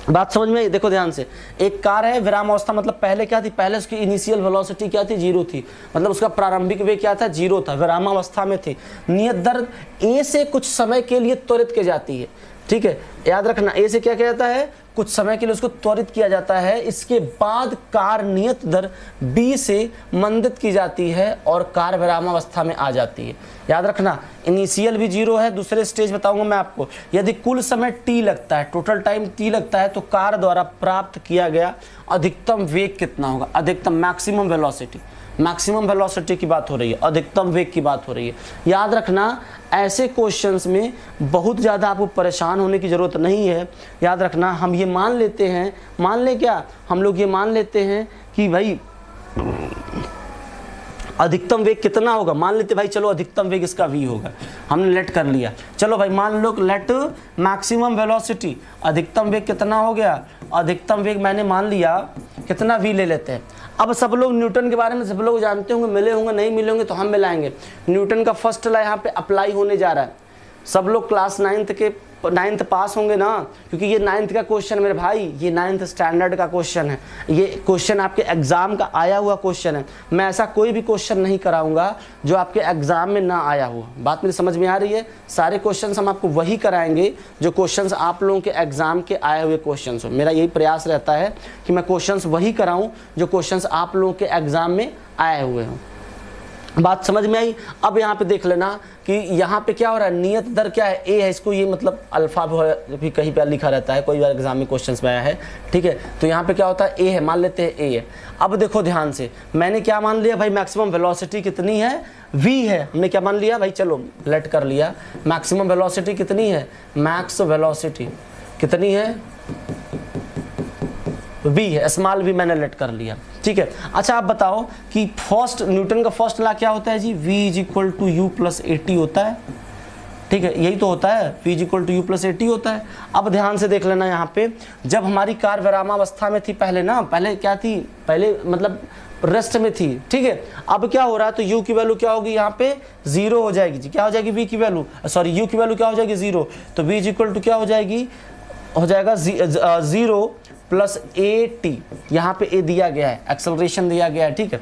बात समझ में, देखो ध्यान से, एक कार है विरामावस्था, मतलब पहले क्या थी, पहले उसकी इनिशियल वेलोसिटी क्या थी, 0 थी, मतलब उसका प्रारंभिक वेग क्या था, 0 था, विरामावस्था में थी। नियत दर ए से कुछ समय के लिए त्वरित की जाती है, ठीक है, याद रखना। ए से क्या किया जाता है, कुछ समय के लिए उसको त्वरित किया जाता है। इसके बाद कार नियत दर बी से मंदित की जाती है और कार विरामावस्था में आ जाती है। याद रखना, इनिशियल भी 0 है। दूसरे स्टेज बताऊंगा मैं आपको। यदि कुल समय t लगता है, टोटल टाइम t लगता है, तो कार द्वारा प्राप्त किया गया अधिकतम वेग कितना होगा, अधिकतम मैक्सिमम वेलोसिटी। मैक्सिमम वेलोसिटी की बात हो रही है, अधिकतम वेग की बात हो रही है। याद रखना ऐसे क्वेश्चंस में बहुत ज़्यादा आपको परेशान होने की ज़रूरत नहीं है। याद रखना हम ये मान लेते हैं, मान ले क्या, हम लोग ये मान लेते हैं कि भाई अधिकतम वेग कितना होगा, मान लेते भाई चलो अधिकतम वेग इसका v होगा, हमने लेट कर लिया। चलो भाई मान लो लेट मैक्सिमम वेलोसिटी, अधिकतम वेग कितना हो गया, अधिकतम वेग मैंने मान लिया कितना v ले लेते हैं। अब सब लोग न्यूटन के बारे में सब लोग जानते होंगे, मिले होंगे, नहीं मिले होंगे तो हम मिलाएंगे। न्यूटन का फर्स्ट लॉ यहाँ पे अप्लाई होने जा रहा है। सब लोग क्लास 9th पास होंगे ना, क्योंकि ये 9th का क्वेश्चन मेरे भाई, ये 9th स्टैंडर्ड का क्वेश्चन है। ये क्वेश्चन आपके एग्जाम का आया हुआ क्वेश्चन है। मैं ऐसा कोई भी क्वेश्चन नहीं कराऊंगा जो आपके एग्जाम में ना आया हुआ। बात मेरी समझ में आ रही है? सारे क्वेश्चंस हम आपको वही कराएंगे जो क्वेश्चंस आप लोगों के एग्जाम के आए हुए क्वेश्चंस हो। मेरा यही प्रयास रहता है कि मैं क्वेश्चंस वही कराऊं जो क्वेश्चंस आप लोगों के एग्जाम में आए हुए हों। बात समझ में आई? अब यहाँ पे देख लेना कि यहाँ पे क्या हो रहा है, नियत दर क्या है, ए है। इसको ये मतलब अल्फा भी कहीं पे लिखा रहता है, कोई बार एग्जाम में क्वेश्चंस में आया है, ठीक है। तो यहाँ पे क्या होता है, ए है, मान लेते हैं ए है। अब देखो ध्यान से, मैंने क्या मान लिया भाई, मैक्सिमम वेलोसिटी कितनी है, v है। हमने क्या मान लिया भाई, चलो लेट कर लिया। मैक्सिमम वेलोसिटी कितनी है, मैक्स वेलोसिटी कितनी है, v है, स्मॉल v मैंने लेट कर लिया, ठीक है। अच्छा आप बताओ कि फर्स्ट न्यूटन का फर्स्ट लॉ क्या होता है जी, v = u + at होता है, ठीक है, यही तो होता है, v = u + at होता है। अब ध्यान से देख लेना यहाँ पे, जब हमारी कार विरामावस्था में थी पहले ना, पहले क्या थी, पहले मतलब रेस्ट में थी, ठीक है। अब क्या हो रहा है, तो u की वैल्यू क्या होगी, यहाँ पे 0 हो जाएगी जी। क्या हो जाएगी, v की वैल्यू, सॉरी u की वैल्यू क्या हो जाएगी, 0। तो v = क्या हो जाएगी, हो जाएगा 0 + at, यहाँ पे a दिया गया है, एक्सेलरेशन दिया गया है, ठीक है,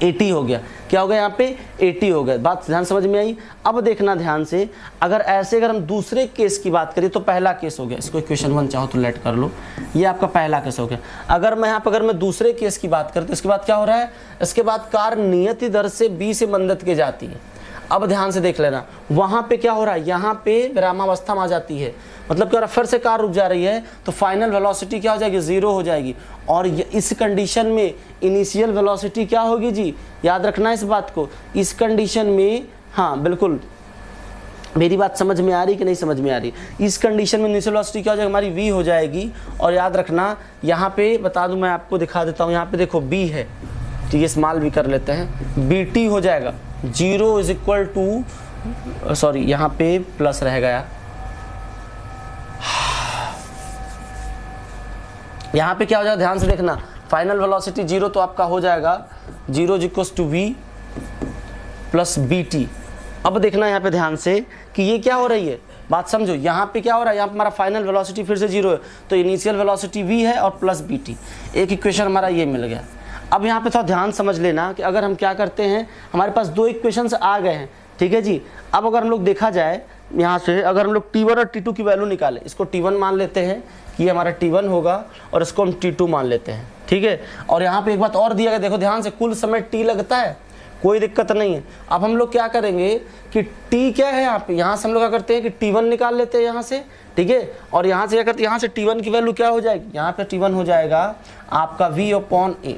at हो गया। क्या हो गया यहाँ पे, at हो गया। बात ध्यान समझ में आई? अब देखना ध्यान से, अगर हम दूसरे केस की बात करें तो पहला केस हो गया, इसको इक्वेशन 1 चाहो तो लेट कर लो, ये आपका पहला केस हो गया। अगर मैं दूसरे केस की बात करूँ तो इसके बाद क्या हो रहा है, इसके बाद कार नियत दर से b से मंदत के जाती है। अब ध्यान से देख लेना, वहां पे क्या हो रहा है, यहाँ पे विरामावस्था में आ जाती है, मतलब क्या हो रहा है, फिर से कार रुक जा रही है, तो फाइनल वेलोसिटी क्या हो जाएगी, 0 हो जाएगी। और इस कंडीशन में इनिशियल वेलोसिटी क्या होगी जी, याद रखना इस बात को, इस कंडीशन में, हाँ बिल्कुल, मेरी बात समझ में आ रही कि नहीं समझ में आ रही? इस कंडीशन में इनिशियल वेलोसिटी क्या हो जाएगी, हमारी v हो जाएगी। और याद रखना यहाँ पे बता दूं, मैं आपको दिखा देता हूँ, यहाँ पे देखो b है, तो ये स्मॉल भी कर लेते हैं, bt हो जाएगा 0 = सॉरी यहाँ पे प्लस रह गया, यहाँ पे क्या हो जाएगा, ध्यान से देखना, फाइनल वेलोसिटी 0 तो आपका हो जाएगा 0 = v + bt। अब देखना यहाँ पे ध्यान से कि ये क्या हो रही है, बात समझो, यहाँ पे क्या हो रहा है, यहाँ पे हमारा फाइनल वेलोसिटी फिर से 0 है, तो इनिशियल वेलोसिटी v है और प्लस bt, एक इक्वेशन हमारा ये मिल गया। अब यहाँ पे थोड़ा ध्यान समझ लेना कि अगर हम क्या करते हैं, हमारे पास 2 इक्वेशंस आ गए हैं, ठीक है जी। अब अगर हम लोग देखा जाए यहाँ से, अगर हम लोग t1 और t2 की वैल्यू निकालें, इसको t1 मान लेते हैं कि ये हमारा t1 होगा, और इसको हम t2 मान लेते हैं, ठीक है। और यहाँ पे एक बात और दिया गया, देखो ध्यान से, कुल समय t लगता है, कोई दिक्कत नहीं है। अब हम लोग क्या करेंगे कि t क्या है यहाँ पे, यहाँ से हम लोग क्या करते हैं कि t1 निकाल लेते हैं यहाँ से, ठीक है। और यहाँ से क्या करते हैं, यहाँ से t1 की वैल्यू क्या हो जाएगी, यहाँ पे t1 हो जाएगा आपका v/a,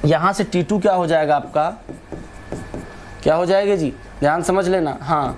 यहाँ से t2 क्या हो जाएगा आपका, क्या हो जाएगा जी, ध्यान समझ लेना, हाँ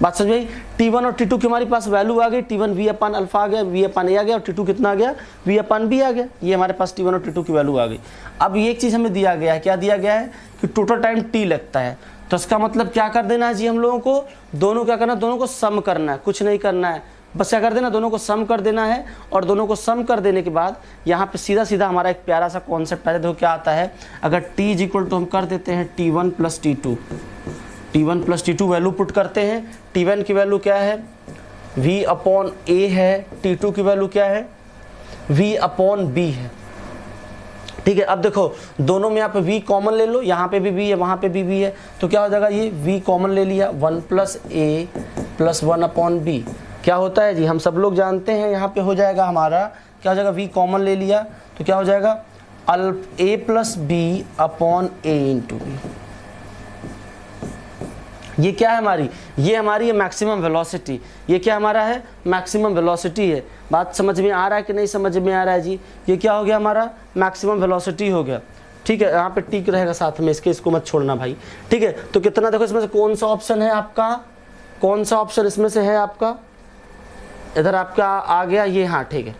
बात समझ में। t1 और t2 की हमारे पास वैल्यू आ गई, t1 v/α आ गया, v/a आ गया, और t2 कितना आ गया, v/b आ गया। ये हमारे पास t1 और t2 की वैल्यू आ गई। अब ये एक चीज़ हमें दिया गया है, क्या दिया गया है कि टोटल टाइम t लगता है, तो इसका मतलब क्या कर देना है जी, हम लोगों को दोनों क्या करना है, दोनों को सम करना है, कुछ नहीं करना है, बस क्या कर देना, दोनों को सम कर देना है। और दोनों को सम कर देने के बाद यहाँ पे सीधा सीधा हमारा एक प्यारा सा कॉन्सेप्ट आ जाता है, क्या आता है, अगर t = हम कर देते हैं t1 + t2 वैल्यू पुट करते हैं, t1 की वैल्यू क्या है, v/a है, t2 की वैल्यू क्या है, v/b है, ठीक है। अब देखो दोनों में आप v कॉमन ले लो, यहाँ पे भी v है, वहाँ पे भी v है, तो क्या हो जाएगा, ये v कॉमन ले लिया, 1 + a + 1/b क्या होता है जी, हम सब लोग जानते हैं, यहाँ पे हो जाएगा हमारा, क्या हो जाएगा, v कॉमन ले लिया, तो क्या हो जाएगा, a + b/a × b। ये क्या है हमारी, ये हमारी है मैक्सिमम वेलोसिटी, ये क्या हमारा है, मैक्सिमम वेलोसिटी है। बात समझ में आ रहा है कि नहीं समझ में आ रहा है जी, ये क्या हो गया हमारा, मैक्सिमम वेलोसिटी हो गया, ठीक है, यहाँ पे टिक रहेगा साथ में इसके, इसको मत छोड़ना भाई, ठीक है। तो कितना देखो इसमें से कौन सा ऑप्शन है आपका, कौन सा ऑप्शन इसमें से है आपका, इधर आपका आ गया ये, हाँ ठीक है,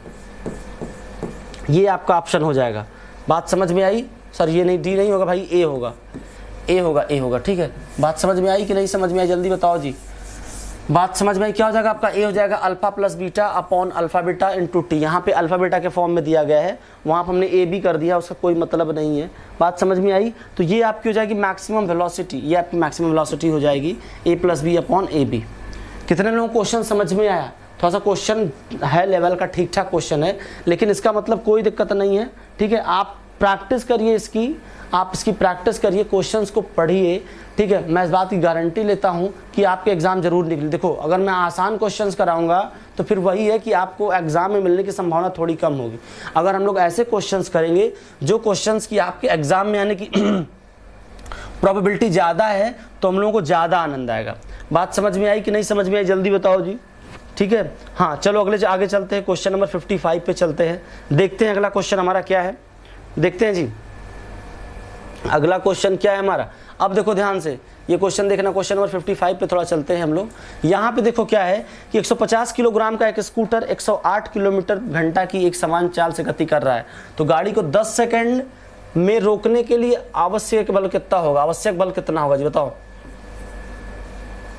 ये आपका ऑप्शन हो जाएगा। बात समझ में आई सर? ये नहीं, डी नहीं होगा भाई, ए होगा, ए होगा, ए होगा, ठीक है। बात समझ में आई कि नहीं समझ में आई, जल्दी बताओ जी। बात समझ में आई, क्या हो जाएगा आपका, ए हो जाएगा alpha plus beta upon alpha beta into T. यहाँ पे अल्फा बीटा के फॉर्म में दिया गया है, वहाँ पर हमने ए बी कर दिया, उसका कोई मतलब नहीं है। बात समझ में आई? तो ये आपकी हो जाएगी मैक्सिमम वेलोसिटी, ये आपकी मैक्सिमम वेलोसिटी हो जाएगी a plus b upon a b. कितने लोगों को क्वेश्चन समझ में आया? थोड़ा सा क्वेश्चन है लेवल का, ठीक ठाक क्वेश्चन है, लेकिन इसका मतलब कोई दिक्कत नहीं है, ठीक है। आप प्रैक्टिस करिए इसकी, आप इसकी प्रैक्टिस करिए, क्वेश्चंस को पढ़िए, ठीक है। मैं इस बात की गारंटी लेता हूं कि आपके एग्जाम जरूर निकले। देखो अगर मैं आसान क्वेश्चंस कराऊंगा तो फिर वही है कि आपको एग्जाम में मिलने की संभावना थोड़ी कम होगी। अगर हम लोग ऐसे क्वेश्चंस करेंगे जो क्वेश्चंस की आपके एग्जाम में आने की प्रोबेबिलिटी ज़्यादा है, तो हम लोगों को ज़्यादा आनंद आएगा। बात समझ में आई कि नहीं समझ में आई, जल्दी बताओ जी, ठीक है। हाँ चलो अगले आगे चलते हैं, क्वेश्चन नंबर 55 पे चलते हैं, देखते हैं अगला क्वेश्चन हमारा क्या है, देखते हैं जी अगला क्वेश्चन क्या है हमारा। अब देखो ध्यान से ये क्वेश्चन देखना, क्वेश्चन नंबर 55 पे थोड़ा चलते हैं हम लोग। यहाँ पे देखो क्या है कि 150 किलोग्राम का एक स्कूटर 108 किलोमीटर घंटा की एक समान चाल से गति कर रहा है, तो गाड़ी को 10 सेकंड में रोकने के लिए आवश्यक बल कितना होगा, आवश्यक बल कितना होगा जी बताओ,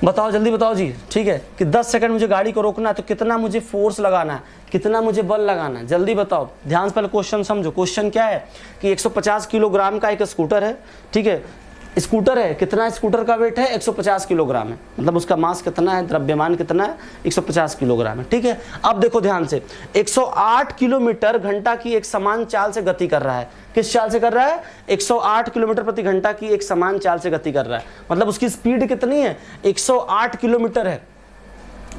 बताओ जल्दी बताओ जी, ठीक है। कि 10 सेकंड मुझे गाड़ी को रोकना है तो कितना मुझे फोर्स लगाना है, कितना मुझे बल लगाना है, जल्दी बताओ। ध्यान से पहले क्वेश्चन समझो। क्वेश्चन क्या है कि 150 किलोग्राम का एक स्कूटर है, ठीक है, स्कूटर है, कितना स्कूटर का वेट है 150 किलोग्राम है, मतलब उसका मास कितना है, द्रव्यमान कितना है 150 किलोग्राम है, ठीक है। अब देखो ध्यान से 108 किलोमीटर घंटा की एक समान चाल से गति कर रहा है, किस चाल से कर रहा है, 108 किलोमीटर प्रति घंटा की एक समान चाल से गति कर रहा है, मतलब उसकी स्पीड कितनी है 108 किलोमीटर है,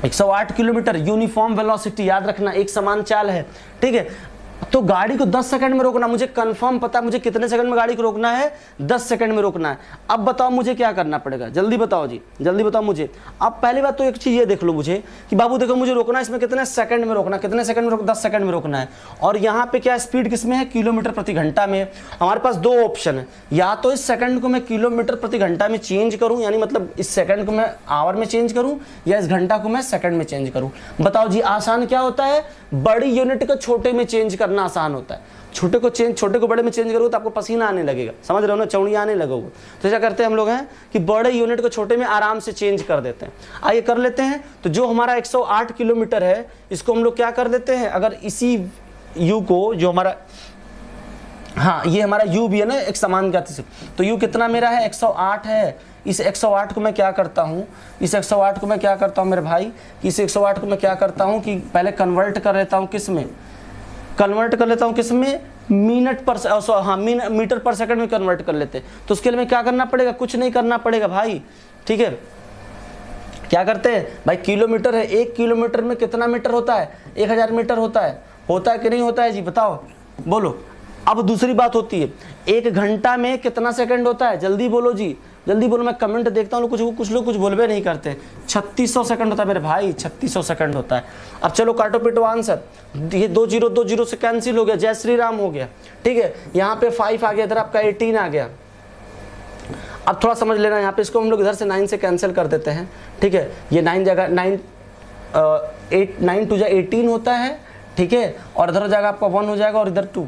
108 किलोमीटर यूनिफॉर्म वेलोसिटी, याद रखना एक समान चाल है, ठीक है। तो गाड़ी को 10 सेकंड में रोकना, मुझे कंफर्म पता है मुझे कितने सेकंड में गाड़ी को रोकना है, 10 सेकंड में रोकना है। अब बताओ मुझे क्या करना पड़ेगा, जल्दी बताओ जी, जल्दी बताओ मुझे। अब पहली बात तो एक चीज ये देख लो मुझे कि बाबू देखो मुझे रोकना है, इसमें कितने सेकंड में रोकना, कितने सेकंड में 10 सेकंड में रोकना है। और यहाँ पे क्या स्पीड किसमें है, किलोमीटर प्रति घंटा में। हमारे पास दो ऑप्शन है, या तो इस सेकंड को मैं किलोमीटर प्रति घंटा में चेंज करूं, यानी मतलब इस सेकंड को मैं आवर में चेंज करूं, या इस घंटा को मैं सेकंड में चेंज करूं। बताओ जी आसान क्या होता है, बड़ी यूनिट को छोटे में चेंज करना आसान होता है। छोटे को बड़े में चेंज करोगे तो आपको पसीना आने लगेगा, समझ रहे हो ना, चौड़ियाँ आने लगोगे। तो ऐसा करते हैं हम लोग हैं कि बड़े यूनिट को छोटे में आराम से चेंज कर देते हैं। आइए कर लेते हैं। तो जो हमारा 108 किलोमीटर है इसको हम लोग क्या कर देते हैं, अगर इसी यू को जो हमारा, हाँ ये हमारा यू भी है ना एक समान गति से, तो यू कितना मेरा है 108 है। इस 108 को मैं क्या करता हूँ, इस 108 को मैं क्या करता हूँ मेरे भाई, इस 108 को मैं क्या करता हूँ कि पहले कन्वर्ट कर लेता हूँ किस में, कन्वर्ट कर लेता हूँ किस में, मिनट पर, हाँ मीटर पर सेकंड में कन्वर्ट कर लेते हैं। तो उसके लिए मैं क्या करना पड़ेगा, कुछ नहीं करना पड़ेगा भाई, ठीक है। क्या करते हैं भाई, किलोमीटर है, 1 किलोमीटर में कितना मीटर होता है, 1000 मीटर होता है कि नहीं होता है जी बताओ, बोलो। अब दूसरी बात होती है 1 घंटा में कितना सेकंड होता है, जल्दी बोलो जी, जल्दी बोलो, मैं कमेंट देखता हूँ कुछ लोग कुछ बोलबे नहीं करते। 3600 सेकंड होता है मेरे भाई, 3600 सेकंड होता है। अब चलो काटो पिटो आंसर, ये 2 0 से कैंसिल हो गया, जय श्री राम हो गया, ठीक है। यहाँ पे 5 आ गया, इधर आपका 18 आ गया। अब थोड़ा समझ लेना, यहाँ पे इसको हम लोग इधर से 9 से कैंसिल कर देते हैं, ठीक है। ये 9 जगह 9 2 18 होता है, ठीक है, और इधर हो जाएगा आपका 1 हो जाएगा और इधर 2।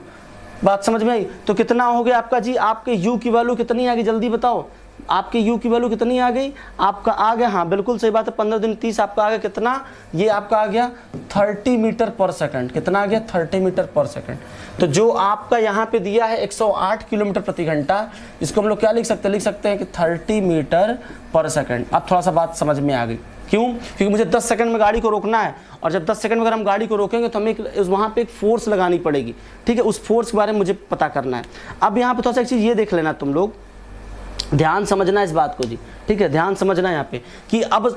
बात समझ में आई? तो कितना हो गया आपका जी, आपके u की वैल्यू कितनी आ गई, जल्दी बताओ, आपकी u की वैल्यू कितनी आ गई, आपका आ गया, हाँ बिल्कुल सही बात है, 15 दिन 30 आपका आ गया कितना, ये आपका आ गया 30 मीटर पर सेकंड। कितना आ गया, 30 मीटर पर सेकंड। तो जो आपका यहाँ पे दिया है 108 किलोमीटर प्रति घंटा, इसको हम लोग क्या लिख सकते हैं कि 30 मीटर पर सेकंड। अब थोड़ा सा बात समझ में आ गई, क्यों, क्योंकि मुझे 10 सेकंड में गाड़ी को रोकना है, और जब 10 सेकंड में अगर हम गाड़ी को रोकेंगे तो हमें वहाँ पे एक फोर्स लगानी पड़ेगी, ठीक है, उस फोर्स के बारे में मुझे पता करना है। अब यहाँ पे थोड़ा सा एक चीज़ ये देख लेना, तुम लोग ध्यान समझना इस बात को जी, ठीक है, ध्यान समझना यहाँ पे कि अब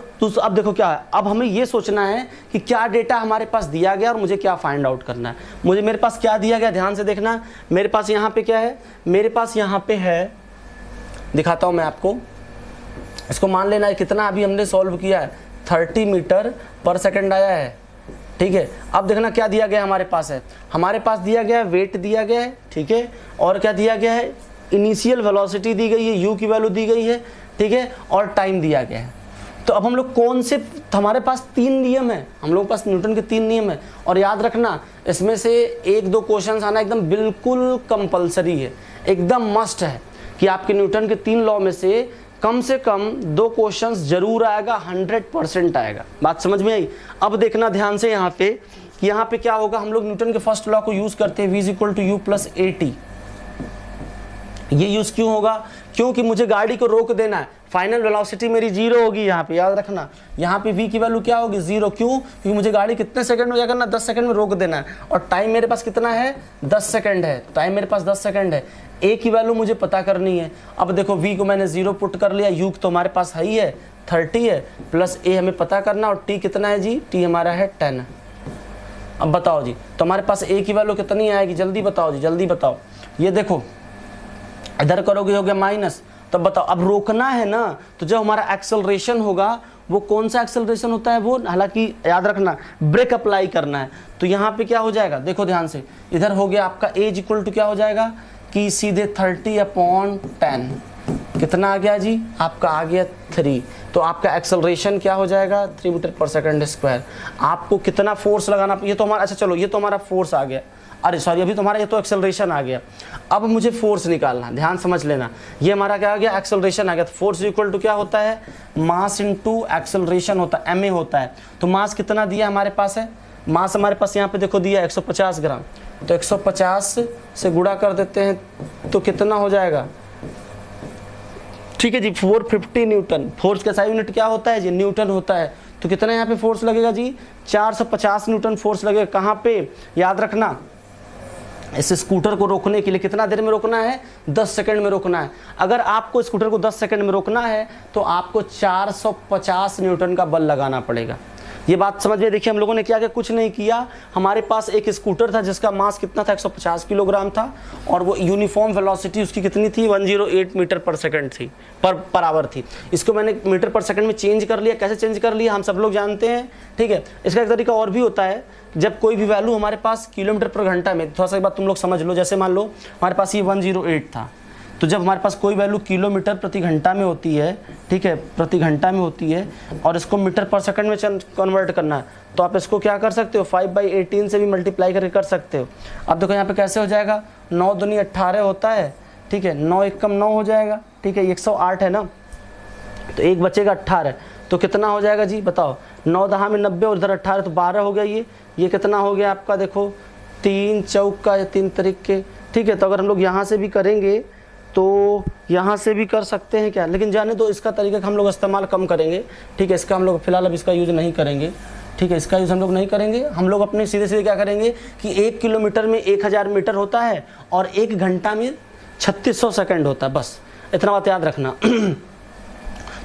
देखो क्या है, अब हमें ये सोचना है कि क्या डेटा हमारे पास दिया गया और मुझे क्या फाइंड आउट करना है। मेरे पास क्या दिया गया, ध्यान से देखना, मेरे पास यहाँ पे क्या है, मेरे पास यहाँ पे है, दिखाता हूँ मैं आपको, इसको मान लेना है कितना अभी हमने सॉल्व किया है, 30 मीटर पर सेकंड आया है, ठीक है। अब देखना क्या दिया गया हमारे पास है, हमारे पास दिया गया है वेट दिया गया है, ठीक है, और क्या दिया गया है, इनिशियल वेलोसिटी दी गई है, यू की वैल्यू दी गई है, ठीक है, और टाइम दिया गया है। तो अब हम लोग कौन से, हमारे पास 3 नियम है, हम लोगों के पास न्यूटन के 3 नियम है, और याद रखना इसमें से 1-2 क्वेश्चन आना एकदम बिल्कुल कंपलसरी है, एकदम मस्ट है कि आपके न्यूटन के 3 लॉ में से कम 2 क्वेश्चंस जरूर आएगा, 100% आएगा। बात समझ में आई? अब देखना ध्यान से यहाँ पे क्या होगा, हम लोग न्यूटन के फर्स्ट लॉ को यूज करते हैं, v = u + at। ये यूज क्यों होगा? क्योंकि मुझे गाड़ी को रोक देना है, फाइनल वेलोसिटी मेरी 0 होगी यहाँ पे, याद रखना यहाँ पे v की वैल्यू क्या होगी, 0। क्यों? क्योंकि मुझे गाड़ी कितने सेकंड में क्या करना, 10 सेकंड में रोक देना है, और टाइम मेरे पास कितना है, 10 सेकंड है, टाइम मेरे पास 10 सेकंड है। a की वैल्यू मुझे पता करनी है। अब देखो v को मैंने 0 पुट कर लिया, u तो हमारे पास है ही है 30 है, प्लस a हमें पता करना, और t कितना है जी, t हमारा है 10। अब बताओ जी, तो हमारे पास a की वैल्यू कितनी आएगी, जल्दी बताओ जी, जल्दी बताओ। ये देखो इधर करोगे हो गया माइनस, तब बताओ अब रोकना है ना, तो जब हमारा एक्सेलरेशन होगा वो कौन सा एक्सेलरेशन होता है, वो हालांकि याद रखना ब्रेक अप्लाई करना है, तो यहाँ पे क्या हो जाएगा, देखो ध्यान से, इधर हो गया आपका a = क्या हो जाएगा कि सीधे 30/10 कितना आ गया जी, आपका आ गया 3। तो आपका एक्सेलरेशन क्या हो जाएगा, 3 मीटर/सेकंड²। आपको कितना फोर्स लगाना, ये तो हमारा, अच्छा चलो ये तो हमारा फोर्स आ गया, अरे सॉरी अभी तुम्हारा ये तो एक्सेलरेशन आ गया। अब मुझे फोर्स निकालना, ध्यान समझ लेना, ये हमारा क्या आ गया, एक्सेलरेशन आ गया। तो फोर्स = क्या होता है, मास इनटू एक्सेलरेशन होता है, ma होता है। तो मास कितना दिया हमारे पास है, मास हमारे पास यहाँ पे देखो दिया 150 ग्राम, तो 150 से गुणा कर देते हैं तो कितना हो जाएगा, ठीक है जी 450 न्यूटन। फोर्स का SI यूनिट क्या होता है जी, न्यूटन होता है। तो कितना यहाँ पे फोर्स लगेगा जी, 450 न्यूटन फोर्स लगेगा। कहाँ पे, याद रखना इस स्कूटर को रोकने के लिए कितना देर में रोकना है, 10 सेकंड में रोकना है। अगर आपको स्कूटर को 10 सेकंड में रोकना है तो आपको 450 न्यूटन का बल लगाना पड़ेगा। ये बात समझ में, देखिए हम लोगों ने क्या किया, कुछ नहीं किया, हमारे पास एक स्कूटर था जिसका मास कितना था, 150 किलोग्राम था, और वो यूनिफॉर्म वेलोसिटी उसकी कितनी थी, 108 मीटर/सेकंड थी, पर आवर थी। इसको मैंने मीटर/सेकंड में चेंज कर लिया। कैसे चेंज कर लिया हम सब लोग जानते हैं, ठीक है। इसका एक तरीका और भी होता है, जब कोई भी वैल्यू हमारे पास किलोमीटर/घंटा में, थोड़ा सा बात तुम लोग समझ लो, जैसे मान लो हमारे पास ये 108 था, तो जब हमारे पास कोई वैल्यू किलोमीटर/घंटा में होती है, ठीक है, प्रति घंटा में होती है, और इसको मीटर/सेकंड में कन्वर्ट करना है, तो आप इसको क्या कर सकते हो, 5/18 से भी मल्टीप्लाई करके कर सकते हो। अब देखो यहाँ पे कैसे हो जाएगा, 9 दूनी 18 होता है, ठीक है, 9 एकम 9 हो जाएगा, ठीक है, 108 है ना, तो एक बचेगा 18, तो कितना हो जाएगा जी बताओ, 9 दहा में 90 और इधर 18 तो 12 हो गया। ये कितना हो गया आपका, देखो 3 चौका या 3 तरीके, ठीक है। तो अगर हम लोग यहाँ से भी करेंगे तो यहाँ से भी कर सकते हैं क्या, लेकिन जाने दो, इसका तरीका हम लोग इस्तेमाल कम करेंगे, ठीक है। इसका हम लोग फिलहाल अब इसका यूज़ नहीं करेंगे, ठीक है, इसका यूज़ हम लोग नहीं करेंगे। हम लोग अपने सीधे सीधे क्या करेंगे कि 1 किलोमीटर में 1000 मीटर होता है और 1 घंटा में 3600 सेकंड होता है, बस इतना बात याद रखना।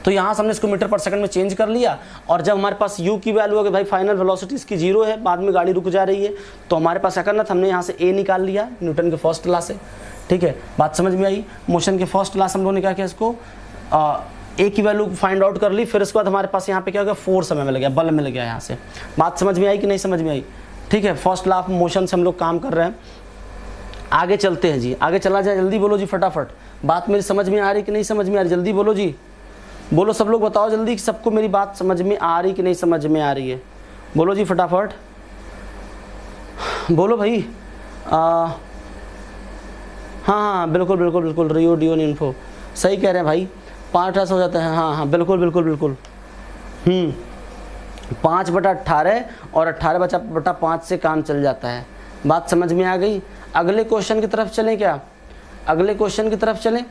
तो यहाँ से हमने इसको मीटर/सेकंड में चेंज कर लिया, और जब हमारे पास u की वैल्यू है भाई फाइनल वेलोसिटी इसकी 0 है, बाद में गाड़ी रुक जा रही है, तो हमारे पास क्या करना था, हमने यहाँ से a निकाल लिया न्यूटन के फर्स्ट लॉ से, ठीक है। बात समझ में आई, मोशन के फर्स्ट लॉ से हम लोगों ने क्या किया, इसको a की वैल्यू फाइंड आउट कर ली, फिर उसके बाद हमारे पास यहाँ पे क्या हो गया, फोर्स हमें मिल गया, बल मिल गया यहाँ से। बात समझ में आई कि नहीं समझ में आई, ठीक है। फर्स्ट लॉ ऑफ मोशन से हम लोग काम कर रहे हैं, आगे चलते हैं जी, आगे चला जाए, जल्दी बोलो जी फटाफट। बात मेरी समझ में आ रही कि नहीं समझ में आ रही, जल्दी बोलो जी, बोलो सब लोग, बताओ जल्दी कि सबको मेरी बात समझ में आ रही कि नहीं समझ में आ रही है, बोलो जी फटाफट, बोलो भाई। हाँ बिल्कुल बिल्कुल बिल्कुल, रियो डियो इन्फो सही कह रहे हैं भाई, 5 हो जाता है, हाँ बिल्कुल बिल्कुल बिल्कुल। 5/18 और 18/5 से काम चल जाता है। बात समझ में आ गई। अगले क्वेश्चन की तरफ चलें क्या, अगले क्वेश्चन की तरफ चलें,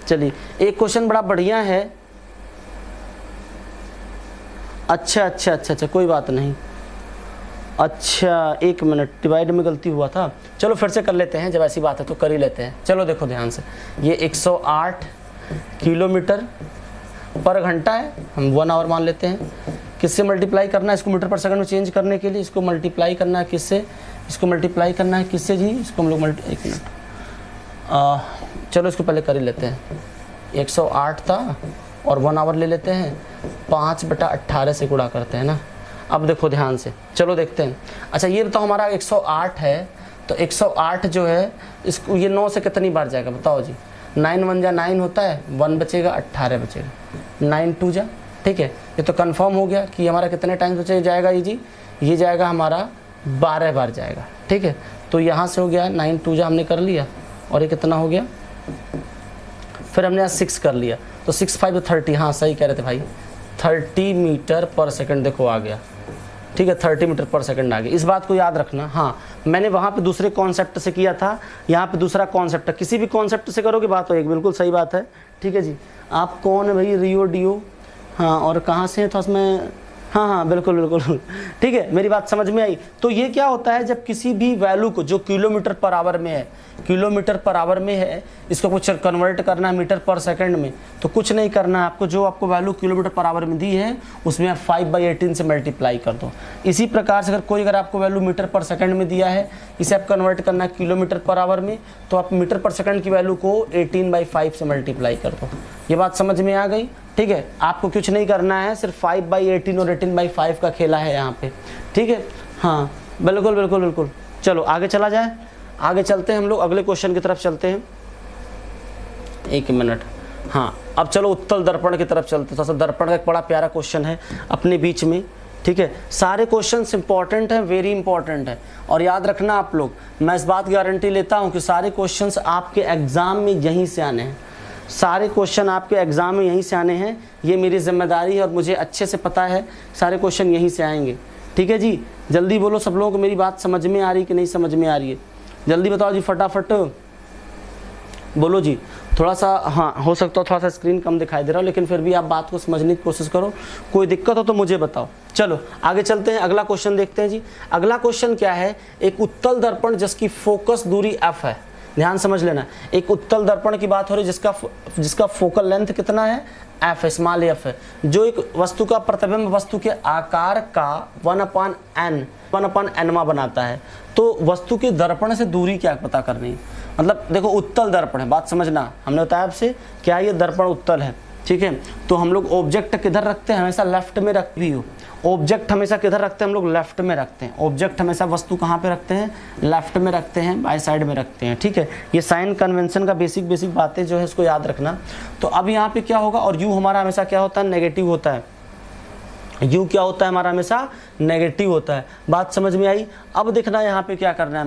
चलिए। एक क्वेश्चन बड़ा बढ़िया है, अच्छा कोई बात नहीं, अच्छा 1 मिनट, डिवाइड में गलती हुआ था, चलो फिर से कर लेते हैं, जब ऐसी बात है तो कर ही लेते हैं। चलो देखो ध्यान से, ये 108 किलोमीटर पर घंटा है, हम 1 आवर मान लेते हैं। किससे मल्टीप्लाई करना है इसको, मीटर/सेकंड में चेंज करने के लिए इसको मल्टीप्लाई करना है किससे, इसको मल्टीप्लाई करना है किससे जी, इसको हम लोग 1 मिनट, चलो इसको पहले कर ही लेते हैं। 108 था और 1 आवर ले लेते हैं, 5/18 से गुणा करते हैं ना। अब देखो ध्यान से, चलो देखते हैं। अच्छा ये बताओ, हमारा 108 है, तो 108 जो है इसको, ये 9 से कितनी बार जाएगा बताओ जी, 9 1 जा 9 होता है, 1 बचेगा 18 बचेगा, 9 2 जा, ठीक है। ये तो कंफर्म हो गया कि हमारा कितने टाइम्स बचे जाएगा ये जी, ये जाएगा हमारा 12 बार जाएगा, ठीक है। तो यहाँ से हो गया 9 2 जा हमने कर लिया, और ये कितना हो गया, फिर हमने यहाँ 6 कर लिया, तो 6 5 30, हाँ सही कह रहे थे भाई, 30 मीटर पर सेकंड देखो आ गया, ठीक है, 30 मीटर पर सेकंड आ गया। इस बात को याद रखना। हाँ, मैंने वहाँ पे दूसरे कॉन्सेप्ट से किया था, यहाँ पे दूसरा कॉन्सेप्ट है, किसी भी कॉन्सेप्ट से करोगे बात होगी, बिल्कुल सही बात है, ठीक है जी। आप कौन है भाई, रियो डियो, हाँ, और कहाँ से है, तो उसमें हाँ हाँ बिल्कुल बिल्कुल, ठीक है, मेरी बात समझ में आई। तो ये क्या होता है, जब किसी भी वैल्यू को जो किलोमीटर पर आवर में है, किलोमीटर पर आवर में है, इसको कुछ कन्वर्ट करना है मीटर पर सेकंड में, तो कुछ नहीं करना है आपको, जो आपको वैल्यू किलोमीटर पर आवर में दी है उसमें आप 5/18 से मल्टीप्लाई कर दो। इसी प्रकार से अगर आपको वैल्यू मीटर पर सेकंड में दिया है, इसे आप कन्वर्ट करना है किलोमीटर पर आवर में, तो आप मीटर पर सेकंड की वैल्यू को 18/5 से मल्टीप्लाई कर दो। ये बात समझ में आ गई, ठीक है। आपको कुछ नहीं करना है, सिर्फ 5/18 और 18/5 का खेला है यहाँ पे, ठीक है। हाँ बिल्कुल बिल्कुल बिल्कुल। चलो आगे चला जाए, आगे चलते हैं हम लोग, अगले क्वेश्चन की तरफ चलते हैं। 1 मिनट, हाँ अब चलो उत्तल दर्पण की तरफ चलते हैं। तो दर्पण का एक बड़ा प्यारा क्वेश्चन है अपने बीच में, ठीक है। सारे क्वेश्चंस इंपॉर्टेंट हैं, वेरी इंपॉर्टेंट है, और याद रखना आप लोग, मैं इस बात की गारंटी लेता हूँ कि सारे क्वेश्चंस आपके एग्जाम में यहीं से आने हैं, सारे क्वेश्चन आपके एग्जाम में यहीं से आने हैं, ये मेरी जिम्मेदारी है और मुझे अच्छे से पता है सारे क्वेश्चन यहीं से आएंगे, ठीक है जी। जल्दी बोलो सब लोगों को मेरी बात समझ में आ रही कि नहीं समझ में आ रही है, जल्दी बताओ जी, फटाफट बोलो जी। थोड़ा सा हाँ हो सकता है थोड़ा सा स्क्रीन कम दिखाई दे रहा हो, लेकिन फिर भी आप बात को समझने की कोशिश करो, कोई दिक्कत हो तो मुझे बताओ। चलो आगे चलते हैं, अगला क्वेश्चन देखते हैं जी। अगला क्वेश्चन क्या है, एक उत्तल दर्पण जिसकी फोकस दूरी f है, ध्यान समझ लेना, एक उत्तल दर्पण की बात हो रही है जिसका फोकल लेंथ कितना है, f है, स्मॉल f है, जो एक वस्तु का प्रतिबिंब वस्तु के आकार का 1/n बनाता है। तो वस्तु के दर्पण से दूरी क्या पता करनी है, मतलब देखो उत्तल दर्पण है, बात समझना, हमने बताया आपसे क्या ये दर्पण उत्तल है, ठीक है। तो हम लोग ऑब्जेक्ट किधर रखते हैं, हमेशा लेफ्ट में रखते हो, ऑब्जेक्ट हमेशा किधर रखते हैं हम लोग, लेफ्ट में रखते हैं। ऑब्जेक्ट हमेशा वस्तु कहाँ पे रखते हैं, लेफ्ट में रखते हैं, बाय साइड में रखते हैं, ठीक है। ये साइन कन्वेंशन का बेसिक बातें जो है इसको याद रखना। तो अब यहाँ पे क्या होगा, और यू हमारा हमेशा क्या होता है, नेगेटिव होता है, यू क्या होता है हमारा हमेशा नेगेटिव होता है। बात समझ में आई। अब देखना यहाँ पे क्या करना है,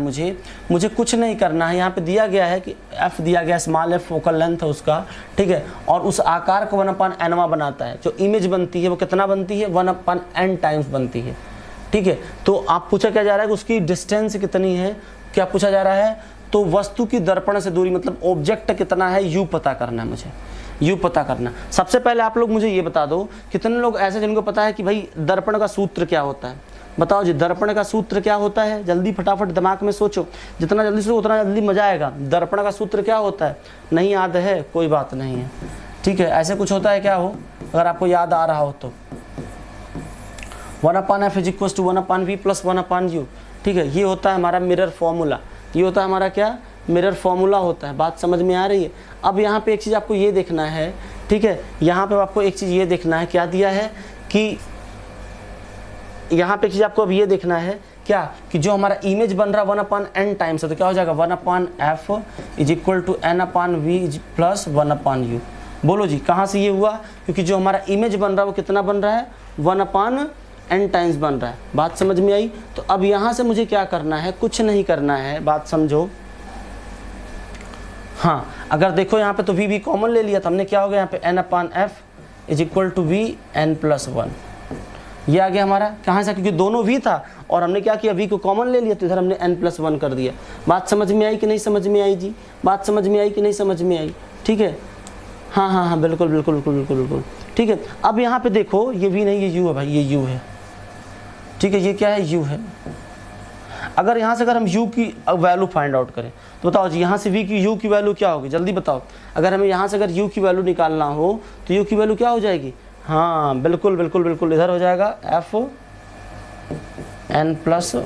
मुझे कुछ नहीं करना है, यहाँ पे दिया गया है कि f दिया गया, स्मॉल f फोकल लेंथ है उसका, ठीक है, और उस आकार को 1/n बनाता है। जो इमेज बनती है वो कितना बनती है, 1/n टाइम्स बनती है, ठीक है। तो आप पूछा क्या जा रहा है कि उसकी डिस्टेंस कितनी है, क्या पूछा जा रहा है, तो वस्तु की दर्पण से दूरी मतलब ऑब्जेक्ट कितना है, यू पता करना है मुझे, यू पता करना। सबसे पहले आप लोग मुझे ये बता दो, कितने लोग ऐसे जिनको पता है कि भाई दर्पण का सूत्र क्या होता है, बताओ जी दर्पण का सूत्र क्या होता है, जल्दी फटाफट दिमाग में सोचो, जितना जल्दी सोचो उतना जल्दी मजा आएगा। दर्पण का सूत्र क्या होता है, नहीं याद है कोई बात नहीं है, ठीक है। ऐसे कुछ होता है क्या हो, अगर आपको याद आ रहा हो तो 1/f = 1/v + 1/u, ठीक है। ये होता है हमारा मिरर फॉर्मूला, ये होता है हमारा क्या, मिरर फॉर्मूला होता है। बात समझ में आ रही है। अब यहाँ पे एक चीज़ आपको ये देखना है, ठीक है, यहाँ पे आपको एक चीज़ ये देखना है, क्या दिया है कि यहाँ पे एक चीज़ आपको अब ये देखना है क्या, कि जो हमारा इमेज बन रहा है 1/n टाइम्स है, तो क्या हो जाएगा 1/f = n/v + 1/u। बोलो जी कहाँ से ये हुआ, क्योंकि जो हमारा इमेज बन रहा है वो कितना बन रहा है, 1/n टाइम्स बन रहा है। बात समझ में आई। तो अब यहाँ से मुझे क्या करना है, कुछ नहीं करना है, बात समझो। हाँ अगर देखो यहाँ पे तो v कॉमन ले लिया, तो हमने क्या हो गया यहाँ पे n/f = v n + 1, ये आ गया हमारा कहाँ से, क्योंकि दोनों v था और हमने क्या किया, v को कॉमन ले लिया, तो इधर हमने n + 1 कर दिया। बात समझ में आई कि नहीं समझ में आई जी, बात समझ में आई कि नहीं समझ में आई, ठीक है। हाँ हाँ हाँ बिल्कुल बिल्कुल बिल्कुल बिल्कुल बिल्कुल, ठीक है। अब यहाँ पे देखो ये v नहीं, ये u है भाई, ये u है, ठीक है, ये क्या है, u है। अगर यहाँ से अगर हम u की वैल्यू फाइंड आउट करें तो बताओ जी यहाँ से v की u की वैल्यू क्या होगी, जल्दी बताओ। अगर हमें यहाँ से अगर u की वैल्यू निकालना हो तो u की वैल्यू क्या हो जाएगी, हाँ बिल्कुल बिल्कुल बिल्कुल, इधर हो जाएगा f n + 1।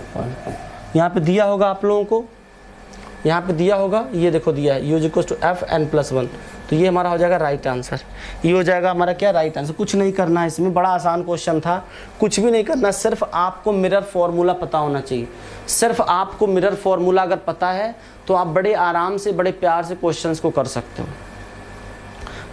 यहाँ पे दिया होगा आप लोगों को, यहाँ पे दिया होगा, ये देखो दिया है u = f n + 1, तो ये हमारा हो जाएगा राइट आंसर। ये हो जाएगा हमारा क्या, राइट आंसर। कुछ नहीं करना है इसमें, बड़ा आसान क्वेश्चन था, कुछ भी नहीं करना, सिर्फ आपको मिरर फॉर्मूला पता होना चाहिए। सिर्फ आपको मिरर फॉर्मूला अगर पता है तो आप बड़े आराम से, बड़े प्यार से क्वेश्चंस को कर सकते हो।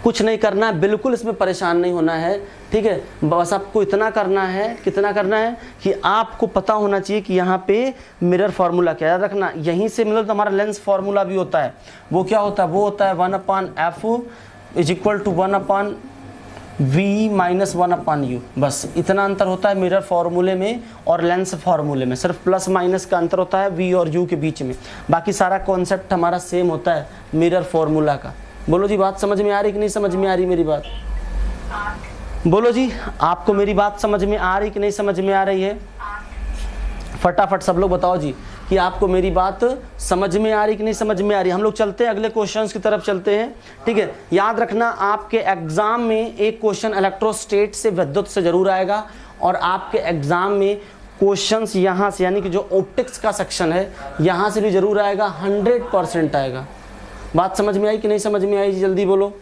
कुछ नहीं करना है, बिल्कुल इसमें परेशान नहीं होना है, ठीक है। बस आपको इतना करना है, कितना करना है कि आपको पता होना चाहिए कि यहाँ पे मिरर फार्मूला क्या, याद रखना यहीं से मतलब हमारा लेंस फार्मूला भी होता है। वो क्या होता है, वो होता है 1/f is equal to 1/v minus 1/u। बस इतना अंतर होता है मिरर फार्मूले में और लेंस फार्मूले में, सिर्फ प्लस माइनस का अंतर होता है v और u के बीच में, बाकी सारा कॉन्सेप्ट हमारा सेम होता है मिरर फार्मूला का। बोलो जी बात समझ में आ रही कि नहीं समझ में आ रही मेरी बात? बोलो जी, आपको मेरी बात समझ में आ रही कि नहीं समझ में आ रही है? फटाफट सब लोग बताओ जी कि आपको मेरी बात समझ में आ रही कि नहीं समझ में आ रही। हम लोग चलते हैं अगले क्वेश्चंस की तरफ चलते हैं, ठीक है। याद रखना आपके एग्जाम में एक क्वेश्चन इलेक्ट्रोस्टेट से विद्युत से जरूर आएगा, और आपके एग्जाम में क्वेश्चंस यहाँ से यानी कि जो ऑप्टिक्स का सेक्शन है यहाँ से भी जरूर आएगा, 100% आएगा। बात समझ में आई कि नहीं समझ में आई? जल्दी बोलो,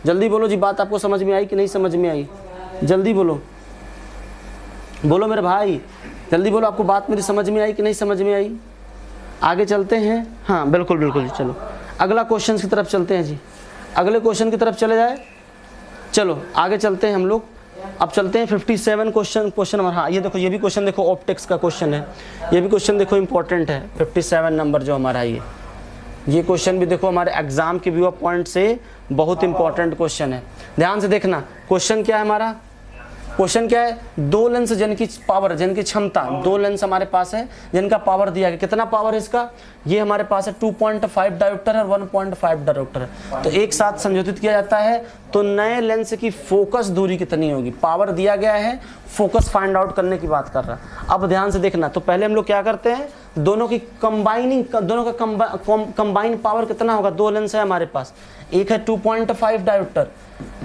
जल्दी बोलो जी, बात आपको समझ में आई कि नहीं समझ में आई? जल्दी बोलो, बोलो मेरे भाई, जल्दी बोलो, आपको बात मेरी समझ में आई कि नहीं समझ में आई? आगे चलते हैं, हाँ बिल्कुल बिल्कुल जी। चलो अगला क्वेश्चन की तरफ चलते हैं जी, अगले क्वेश्चन की तरफ चले जाए। चलो आगे चलते हैं हम लोग, अब चलते हैं 57 क्वेश्चन नंबर। हाँ ये देखो, ये भी क्वेश्चन देखो ऑप्टिक्स का क्वेश्चन है, ये भी क्वेश्चन देखो इंपॉर्टेंट है। 57 नंबर जो हमारा ये क्वेश्चन भी देखो हमारे एग्जाम के व्यू पॉइंट से बहुत इंपॉर्टेंट क्वेश्चन है। ध्यान से देखना, क्वेश्चन क्या है हमारा, क्वेश्चन क्या है, दो लेंस जिनकी पावर, जिनकी क्षमता, दो लेंस हमारे पास है जिनका पावर दिया गया, कितना पावर है इसका, ये हमारे पास है 2.5 डायोप्टर है और 1.5 डायोप्टर है। तो एक साथ संयोजित किया जाता है तो नए लेंस की फोकस दूरी कितनी होगी, पावर दिया गया है, फोकस फाइंड आउट करने की बात कर रहा है। अब ध्यान से देखना, तो पहले हम लोग क्या करते हैं, दोनों की कंबाइनिंग, दोनों का कंबाइन पावर कितना होगा, दो लेंस है हमारे पास, एक है 2.5 डायोप्टर,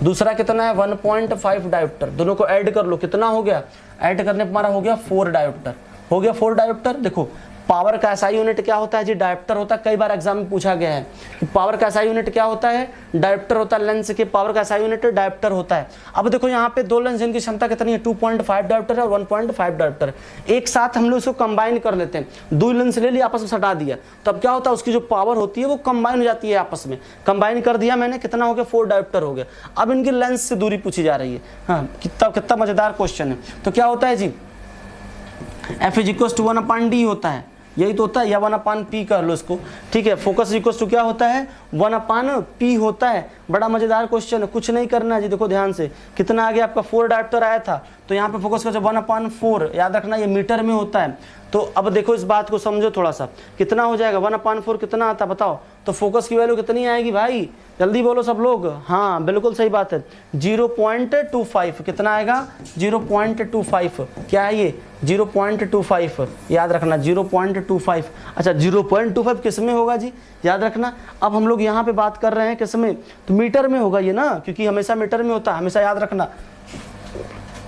दूसरा कितना है 1.5 डायोप्टर, दोनों को ऐड कर लो, कितना हो गया, ऐड करने पर हमारा हो गया 4 डायोप्टर, हो गया 4 डायोप्टर। देखो पावर का एसआई यूनिट क्या होता है जी, डायोप्टर होता है, कई बार एग्जाम में पूछा गया है कि पावर का एसआई यूनिट क्या होता है, डायोप्टर होता है, लेंस के पावर का एसआई यूनिट डायोप्टर होता है। अब देखो यहाँ पे दो लेंस जिनकी क्षमता कितनी है, 2.5 डायोप्टर है और 1.5 डायोप्टर, एक साथ हम लोग इसको कंबाइन कर लेते हैं, दो लेंस ले लिया आपस में सटा दिया, तब क्या होता है उसकी जो पावर होती है वो कंबाइन हो जाती है आपस में, कंबाइन कर दिया मैंने, कितना हो गया 4 डायोप्टर हो गया। अब इनकी लेंस से दूरी पूछी जा रही है, हाँ कितना मजेदार क्वेश्चन है। तो क्या होता है जी, F = 1/d होता है, यही तो होता है, या 1/p कर लो इसको, ठीक है। फोकस इक्वल्स टू क्या होता है, 1/p होता है। बड़ा मजेदार क्वेश्चन है, कुछ नहीं करना है जी। देखो ध्यान से, कितना आ गया आपका 4 डायोप्टर आया था, तो यहाँ पे फोकस का जो 1/4, याद रखना ये मीटर में होता है। तो अब देखो इस बात को समझो थोड़ा सा, कितना हो जाएगा 1/4 कितना आता है बताओ, तो फोकस की वैल्यू कितनी आएगी भाई, जल्दी बोलो सब लोग, हाँ बिल्कुल सही बात है, 0.25, कितना आएगा 0.25, क्या है ये 0.25, याद रखना 0.25। अच्छा 0.25 किस में होगा जी, याद रखना। अब हम लोग यहाँ पे बात कर रहे हैं किस में, तो मीटर में होगा ये ना, क्योंकि हमेशा मीटर में होता है, हमेशा याद रखना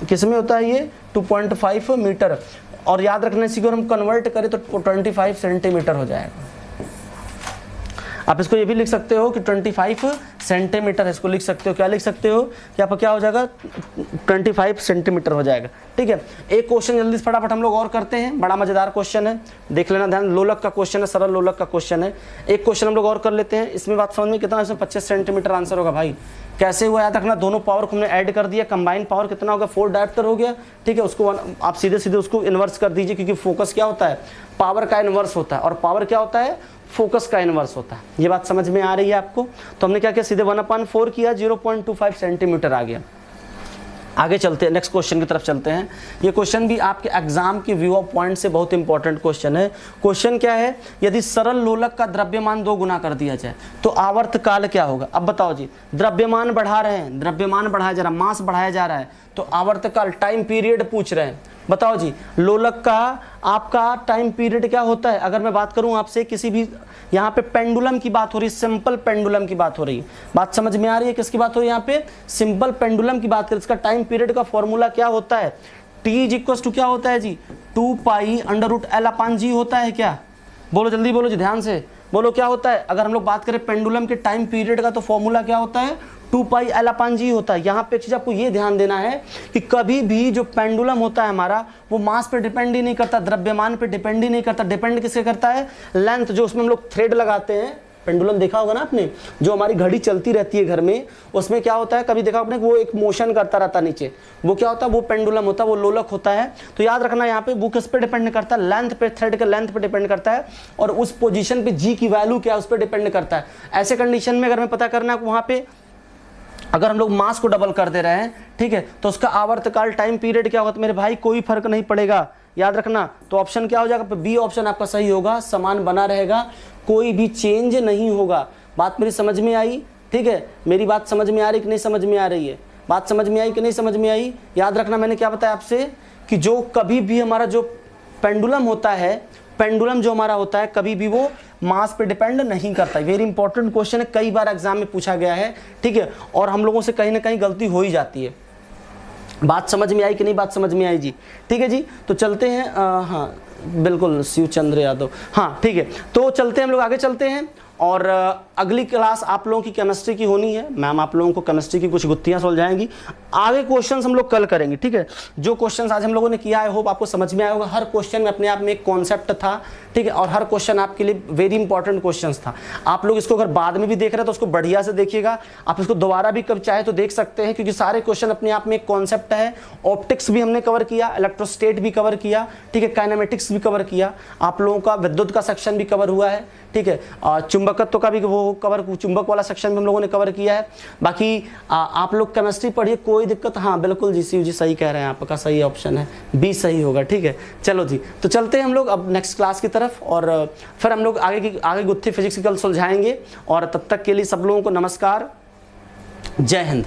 किस में होता है ये 2.5 मीटर, और याद रखना इसी को हम कन्वर्ट करें तो 25 सेंटीमीटर हो जाएगा। आप इसको ये भी लिख सकते हो कि 25 सेंटीमीटर, इसको लिख सकते हो, क्या लिख सकते हो कि आपका क्या हो जाएगा 25 सेंटीमीटर हो जाएगा, ठीक है। एक क्वेश्चन जल्दी से फटाफट हम लोग और करते हैं, बड़ा मजेदार क्वेश्चन है, देख लेना ध्यान, लोलक का क्वेश्चन है, सरल लोलक का क्वेश्चन है। एक क्वेश्चन हम लोग और कर लेते हैं, इसमें बात समझ में कितना, इसमें 25 सेंटीमीटर आंसर होगा भाई। कैसे हुआ याद रखना, दोनों पावर को हमने ऐड कर दिया, कंबाइन पावर कितना होगा 4 डायोप्टर हो गया, ठीक है। उसको आप सीधे सीधे उसको इन्वर्स कर दीजिए, क्योंकि फोकस क्या होता है, पावर का इन्वर्स होता है, और पावर क्या होता है, फोकस का इन्वर्स होता है। ये बात समझ में आ रही है आपको? तो हमने क्या किया, सीधे 1/4 किया, 0.25 सेंटीमीटर आ गया। आगे चलते हैं, नेक्स्ट क्वेश्चन की तरफ चलते हैं। ये क्वेश्चन भी आपके एग्जाम के व्यू ऑफ पॉइंट से बहुत इंपॉर्टेंट क्वेश्चन है। क्वेश्चन क्या है, यदि सरल लोलक का द्रव्यमान 2 गुना कर दिया जाए तो आवर्त काल क्या होगा। अब बताओ जी, द्रव्यमान बढ़ा रहे हैं, द्रव्यमान बढ़ाया जा रहा है, मास बढ़ाया जा रहा है, तो आवर्त काल टाइम पीरियड पूछ रहे हैं। बताओ जी, लोलक का आपका टाइम पीरियड क्या होता है। अगर मैं बात करूं आपसे किसी भी, यहाँ पे पेंडुलम की बात हो रही है, सिंपल पेंडुलम की बात हो रही है, बात समझ में आ रही है, किसकी बात हो रही है यहाँ पे, सिंपल पेंडुलम की बात करें, इसका टाइम पीरियड का फॉर्मूला क्या होता है, T = क्या होता है जी, 2π√L/g होता है क्या, बोलो जल्दी बोलो जी, ध्यान से बोलो क्या होता है। अगर हम लोग बात करें पेंडुलम के टाइम पीरियड का, तो फॉर्मूला क्या होता है, 2πL/g होता है। यहाँ पे चीज आपको ये ध्यान देना है कि कभी भी जो पेंडुलम होता है हमारा, वो मास पे डिपेंड ही नहीं करता, द्रव्यमान पे डिपेंड ही नहीं करता, डिपेंड किससे करता है, लेंथ, जो उसमें हम लोग थ्रेड लगाते हैं, पेंडुलम देखा होगा ना आपने, जो हमारी घड़ी चलती रहती है घर में, उसमें क्या होता है, कभी देखा आपने, वो एक मोशन करता रहता है नीचे, वो क्या होता है, वो पेंडुलम होता है, वो लोलक होता है। तो याद रखना यहाँ पे वो किस पे डिपेंड करता है, लेंथ पे, थ्रेड के लेंथ पे डिपेंड करता है, और उस पोजीशन पे जी की वैल्यू क्या है उस पर डिपेंड करता है। ऐसे कंडीशन में अगर हमें पता करना है वहाँ पे अगर हम लोग मास को डबल कर दे रहे हैं, ठीक है, तो उसका आवर्तकाल टाइम पीरियड क्या होगा, तो मेरे भाई कोई फर्क नहीं पड़ेगा, याद रखना। तो ऑप्शन क्या हो जाएगा, बी ऑप्शन आपका सही होगा, समान बना रहेगा, कोई भी चेंज नहीं होगा। बात मेरी समझ में आई, ठीक है, मेरी बात समझ में आ रही कि नहीं समझ में आ रही है, बात समझ में आई कि नहीं समझ में आई। याद रखना मैंने क्या बताया आपसे कि जो कभी भी हमारा जो पेंडुलम होता है, पेंडुलम जो हमारा होता है कभी भी वो मास पे डिपेंड नहीं करता। वेरी इंपॉर्टेंट क्वेश्चन है, कई बार एग्जाम में पूछा गया है, ठीक है, और हम लोगों से कहीं ना कहीं गलती हो ही जाती है। बात समझ में आई कि नहीं बात समझ में आई जी, ठीक है जी। तो चलते हैं, हाँ बिल्कुल शिव चंद्र यादव, हाँ ठीक है, तो चलते हैं हम लोग आगे चलते हैं। और अगली क्लास आप लोगों की केमिस्ट्री की होनी है, मैम आप लोगों को केमिस्ट्री की कुछ गुत्थियां सुलझाएंगी। आगे क्वेश्चंस हम लोग कल करेंगे, ठीक है। जो क्वेश्चंस आज हम लोगों ने किया है होप आपको समझ में आया होगा। हर क्वेश्चन में अपने आप में एक कॉन्सेप्ट था, ठीक है, और हर क्वेश्चन आपके लिए वेरी इंपॉर्टेंट क्वेश्चंस था। आप लोग इसको अगर बाद में भी देख रहे हैं तो उसको बढ़िया से देखिएगा, आप इसको दोबारा भी कब चाहे तो देख सकते हैं, क्योंकि सारे क्वेश्चन अपने आप में एक कॉन्सेप्ट है। ऑप्टिक्स भी हमने कवर किया, इलेक्ट्रोस्टेट भी कवर किया, ठीक है, काइनेमेटिक्स भी कवर किया, आप लोगों का विद्युत का सेक्शन भी कवर हुआ है, ठीक है, चुंबकत्व का भी वो कवर, चुंबक वाला सेक्शन भी हम लोगों ने कवर किया है। बाकी आप लोग केमिस्ट्री पढ़िए, कोई दिक्कत, हाँ बिल्कुल जी शिव जी सही कह रहे हैं, आपका सही ऑप्शन है, बी सही होगा, ठीक है। चलो जी, तो चलते हैं हम लोग अब नेक्स्ट क्लास की तरफ, और फिर हम लोग आगे गुत्थी फिजिक्स की कल सुलझाएंगे। और तब तक के लिए सब लोगों को नमस्कार, जय हिंद।